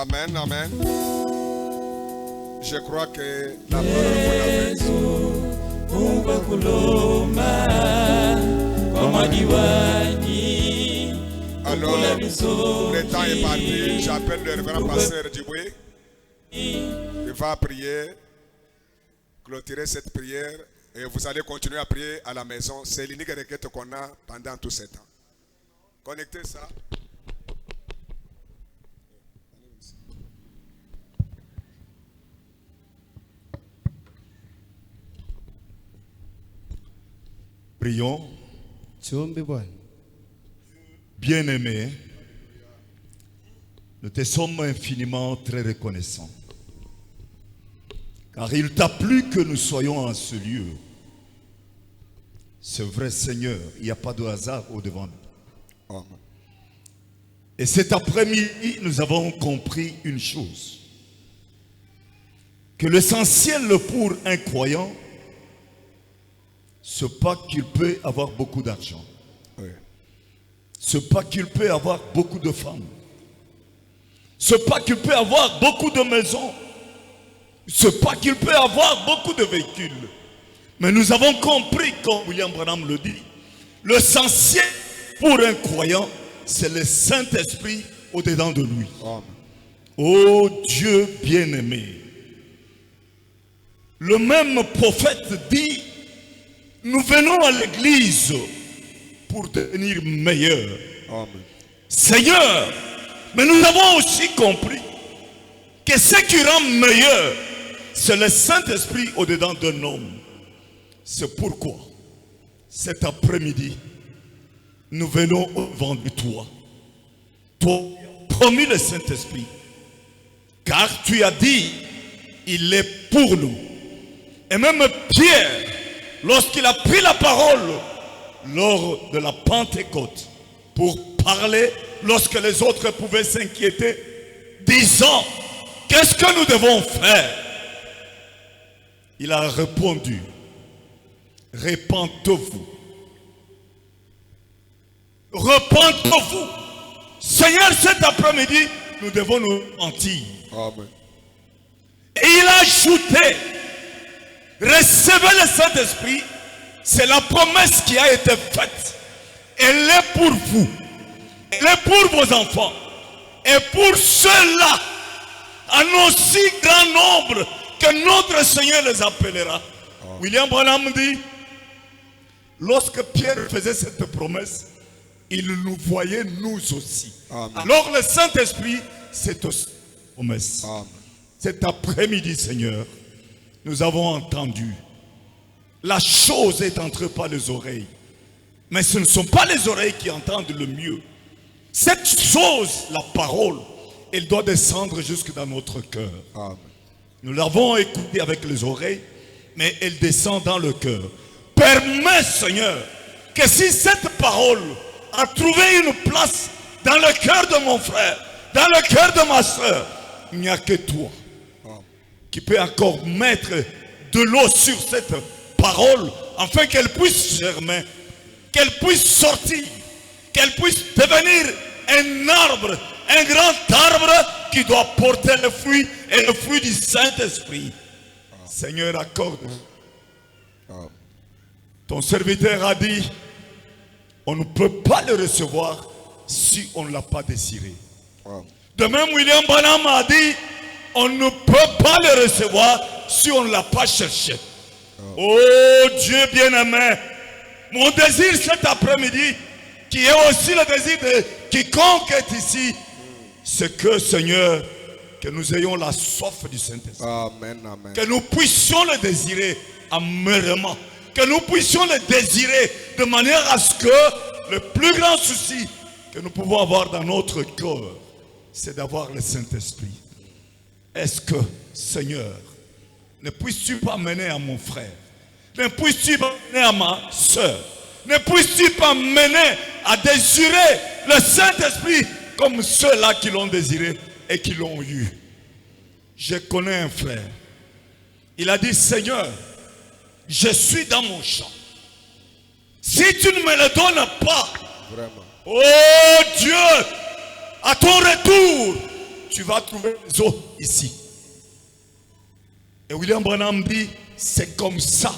Amen, amen. Je crois que la parole Alors, le temps est parti. J'appelle le révérend pasteur Djiboué. Il va prier, clôturer cette prière. Et vous allez continuer à prier à la maison. C'est l'unique requête qu'on a pendant tout ce temps. Connectez ça. Prions. Bien-aimé, nous te sommes infiniment très reconnaissants. Car il t'a plu que nous soyons en ce lieu. C'est vrai, Seigneur, il n'y a pas de hasard au-devant de nous. Amen. Et cet après-midi, nous avons compris une chose. Que l'essentiel pour un croyant, ce n'est pas qu'il peut avoir beaucoup d'argent. Oui. Ce n'est pas qu'il peut avoir beaucoup de femmes. Ce n'est pas qu'il peut avoir beaucoup de maisons. Ce n'est pas qu'il peut avoir beaucoup de véhicules. Mais nous avons compris, comme William Branham le dit, l'essentiel pour un croyant, c'est le Saint-Esprit au-dedans de lui. Amen. Oh Dieu bien-aimé. Le même prophète dit, nous venons à l'église pour devenir meilleurs. Amen. Seigneur, mais nous avons aussi compris que ce qui rend meilleur, c'est le Saint-Esprit au-dedans d'un homme. C'est pourquoi, cet après-midi, nous venons au-devant de toi. Toi, promis le Saint-Esprit, car tu as dit, il est pour nous. Et même Pierre, lorsqu'il a pris la parole lors de la Pentecôte pour parler, lorsque les autres pouvaient s'inquiéter, disant, qu'est-ce que nous devons faire? Il a répondu, repentez-vous. Repentez-vous. Seigneur, cet après-midi, nous devons nous mentir. Amen. Et il a ajouté, recevez le Saint-Esprit, c'est la promesse qui a été faite. Elle est pour vous. Elle est pour vos enfants. Et pour ceux-là, en aussi grand nombre que notre Seigneur les appellera. Oh. William Branham dit, lorsque Pierre faisait cette promesse, il nous voyait nous aussi. Amen. Alors le Saint-Esprit, c'est aussi une promesse. Amen. Cet après-midi, Seigneur, nous avons entendu. La chose est entrée par les oreilles. Mais ce ne sont pas les oreilles qui entendent le mieux. Cette chose, la parole, elle doit descendre jusque dans notre cœur. Amen. Nous l'avons écoutée avec les oreilles, mais elle descend dans le cœur. Permets, Seigneur, que si cette parole a trouvé une place dans le cœur de mon frère, dans le cœur de ma soeur, il n'y a que toi qui peut encore mettre de l'eau sur cette parole afin qu'elle puisse germer, qu'elle puisse sortir, qu'elle puisse devenir un arbre, un grand arbre qui doit porter le fruit et le fruit du Saint-Esprit. Seigneur, accorde. Ton serviteur a dit, on ne peut pas le recevoir si on ne l'a pas désiré. De même, William Branham a dit, on ne peut pas le recevoir si on ne l'a pas cherché. Oh Dieu bien-aimé, mon désir cet après-midi, qui est aussi le désir de quiconque est ici, c'est que, Seigneur, que nous ayons la soif du Saint-Esprit. Amen, amen. Que nous puissions le désirer amèrement. Que nous puissions le désirer de manière à ce que le plus grand souci que nous pouvons avoir dans notre cœur, c'est d'avoir le Saint-Esprit. Est-ce que, Seigneur, ne puisses-tu pas mener à mon frère, ne puisses-tu pas mener à ma soeur, ne puisses-tu pas mener à désirer le Saint-Esprit comme ceux-là qui l'ont désiré et qui l'ont eu? Je connais un frère. Il a dit, Seigneur, je suis dans mon champ. Si tu ne me le donnes pas, vraiment, oh Dieu, à ton retour, tu vas trouver les eaux ici. Et William Branham dit, c'est comme ça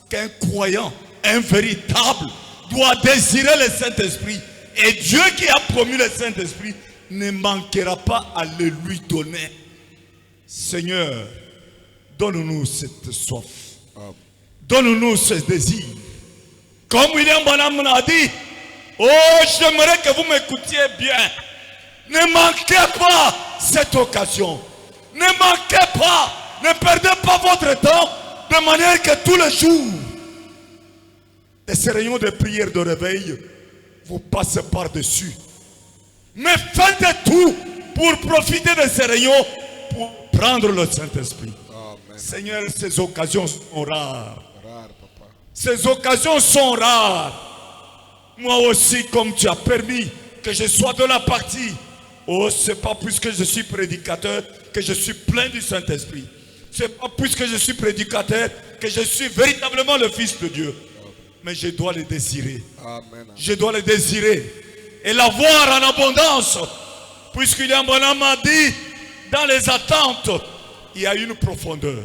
qu'un croyant, un véritable, doit désirer le Saint-Esprit. Et Dieu qui a promis le Saint-Esprit ne manquera pas à le lui donner. Seigneur, donne-nous cette soif. Donne-nous ce désir. Comme William Branham l'a dit, oh, j'aimerais que vous m'écoutiez bien. Ne manquez pas cette occasion. Ne manquez pas, ne perdez pas votre temps de manière que tous les jours, ces réunions de prière de réveil vous passent par-dessus. Mais faites tout pour profiter de ces réunions pour prendre le Saint-Esprit. Seigneur, ces occasions sont rares. Ces occasions sont rares. Moi aussi, comme tu as permis que je sois de la partie. Oh, c'est pas puisque je suis prédicateur que je suis plein du Saint-Esprit. C'est pas puisque je suis prédicateur que je suis véritablement le Fils de Dieu. Mais je dois le désirer. Amen. Je dois le désirer. Et l'avoir en abondance. Puisqu'il y a un bonhomme m'a dit, dans les attentes, il y a une profondeur.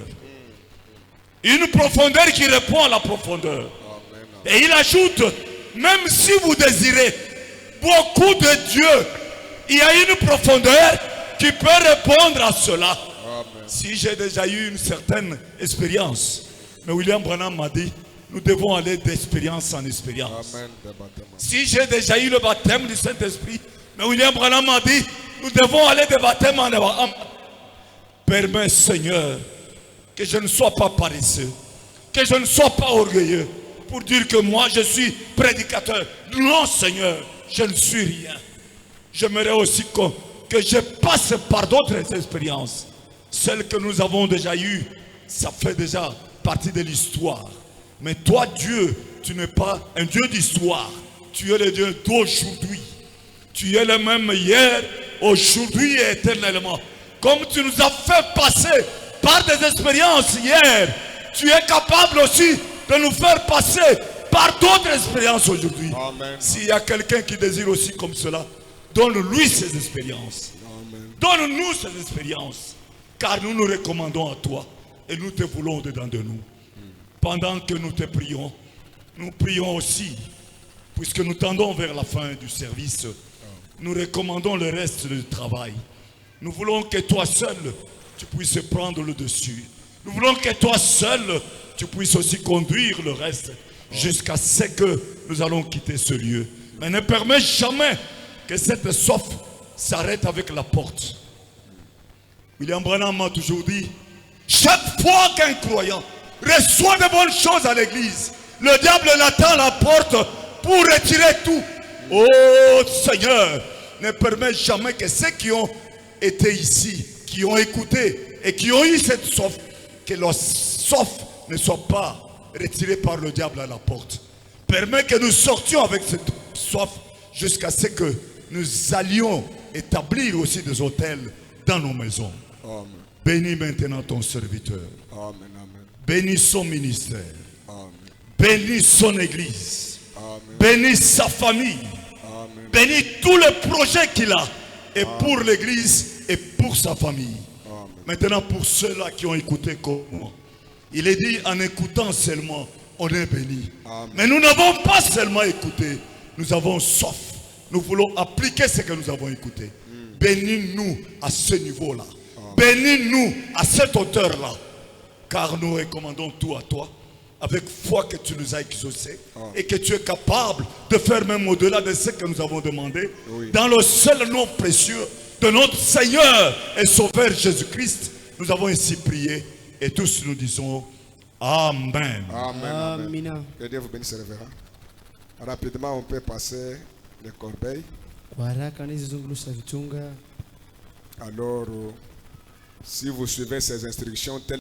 Une profondeur qui répond à la profondeur. Amen. Et il ajoute, même si vous désirez beaucoup de Dieu, il y a une profondeur qui peut répondre à cela. Amen. Si j'ai déjà eu une certaine expérience, mais William Branham m'a dit, nous devons aller d'expérience en expérience. Amen. Si j'ai déjà eu le baptême du Saint-Esprit, mais William Branham m'a dit, nous devons aller de baptême en baptême. Permets, Seigneur, que je ne sois pas paresseux, que je ne sois pas orgueilleux, pour dire que moi je suis prédicateur. Non, Seigneur, je ne suis rien. J'aimerais aussi que je passe par d'autres expériences. Celles que nous avons déjà eues, ça fait déjà partie de l'histoire. Mais toi, Dieu, tu n'es pas un Dieu d'histoire. Tu es le Dieu d'aujourd'hui. Tu es le même hier, aujourd'hui et éternellement. Comme tu nous as fait passer par des expériences hier, tu es capable aussi de nous faire passer par d'autres expériences aujourd'hui. S'il y a quelqu'un qui désire aussi comme cela, donne-lui ces expériences. Donne-nous ces expériences. Car nous nous recommandons à toi et nous te voulons dedans de nous. Pendant que nous te prions, nous prions aussi, puisque nous tendons vers la fin du service, nous recommandons le reste du travail. Nous voulons que toi seul, tu puisses prendre le dessus. Nous voulons que toi seul, tu puisses aussi conduire le reste, jusqu'à ce que nous allons quitter ce lieu. Mais ne permets jamais que cette soif s'arrête avec la porte. William Branham m'a toujours dit, chaque fois qu'un croyant reçoit de bonnes choses à l'église, le diable l'attend à la porte pour retirer tout. Oh Seigneur, ne permets jamais que ceux qui ont été ici, qui ont écouté et qui ont eu cette soif, que leur soif ne soit pas retirée par le diable à la porte. Permets que nous sortions avec cette soif jusqu'à ce que nous allions établir aussi des hôtels dans nos maisons. Amen. Bénis maintenant ton serviteur. Amen. Bénis son ministère. Amen. Bénis son église. Amen. Bénis sa famille. Amen. Bénis tous les projets qu'il a. Et Amen. Pour l'église et pour sa famille. Amen. Maintenant pour ceux-là qui ont écouté comme moi. Il est dit en écoutant seulement, on est béni. Amen. Mais nous n'avons pas seulement écouté. Nous avons soif. Nous voulons appliquer ce que nous avons écouté. Bénis-nous à ce niveau-là. Bénis-nous à cette hauteur-là. Car nous recommandons tout à toi, avec foi que tu nous as exaucés et que tu es capable de faire même au-delà de ce que nous avons demandé, dans le seul nom précieux de notre Seigneur et Sauveur Jésus-Christ. Nous avons ainsi prié et tous nous disons Amen. Amen. Que Dieu vous bénisse, révérend. Rapidement, on peut passer les corbeilles. Alors, si vous suivez ces instructions,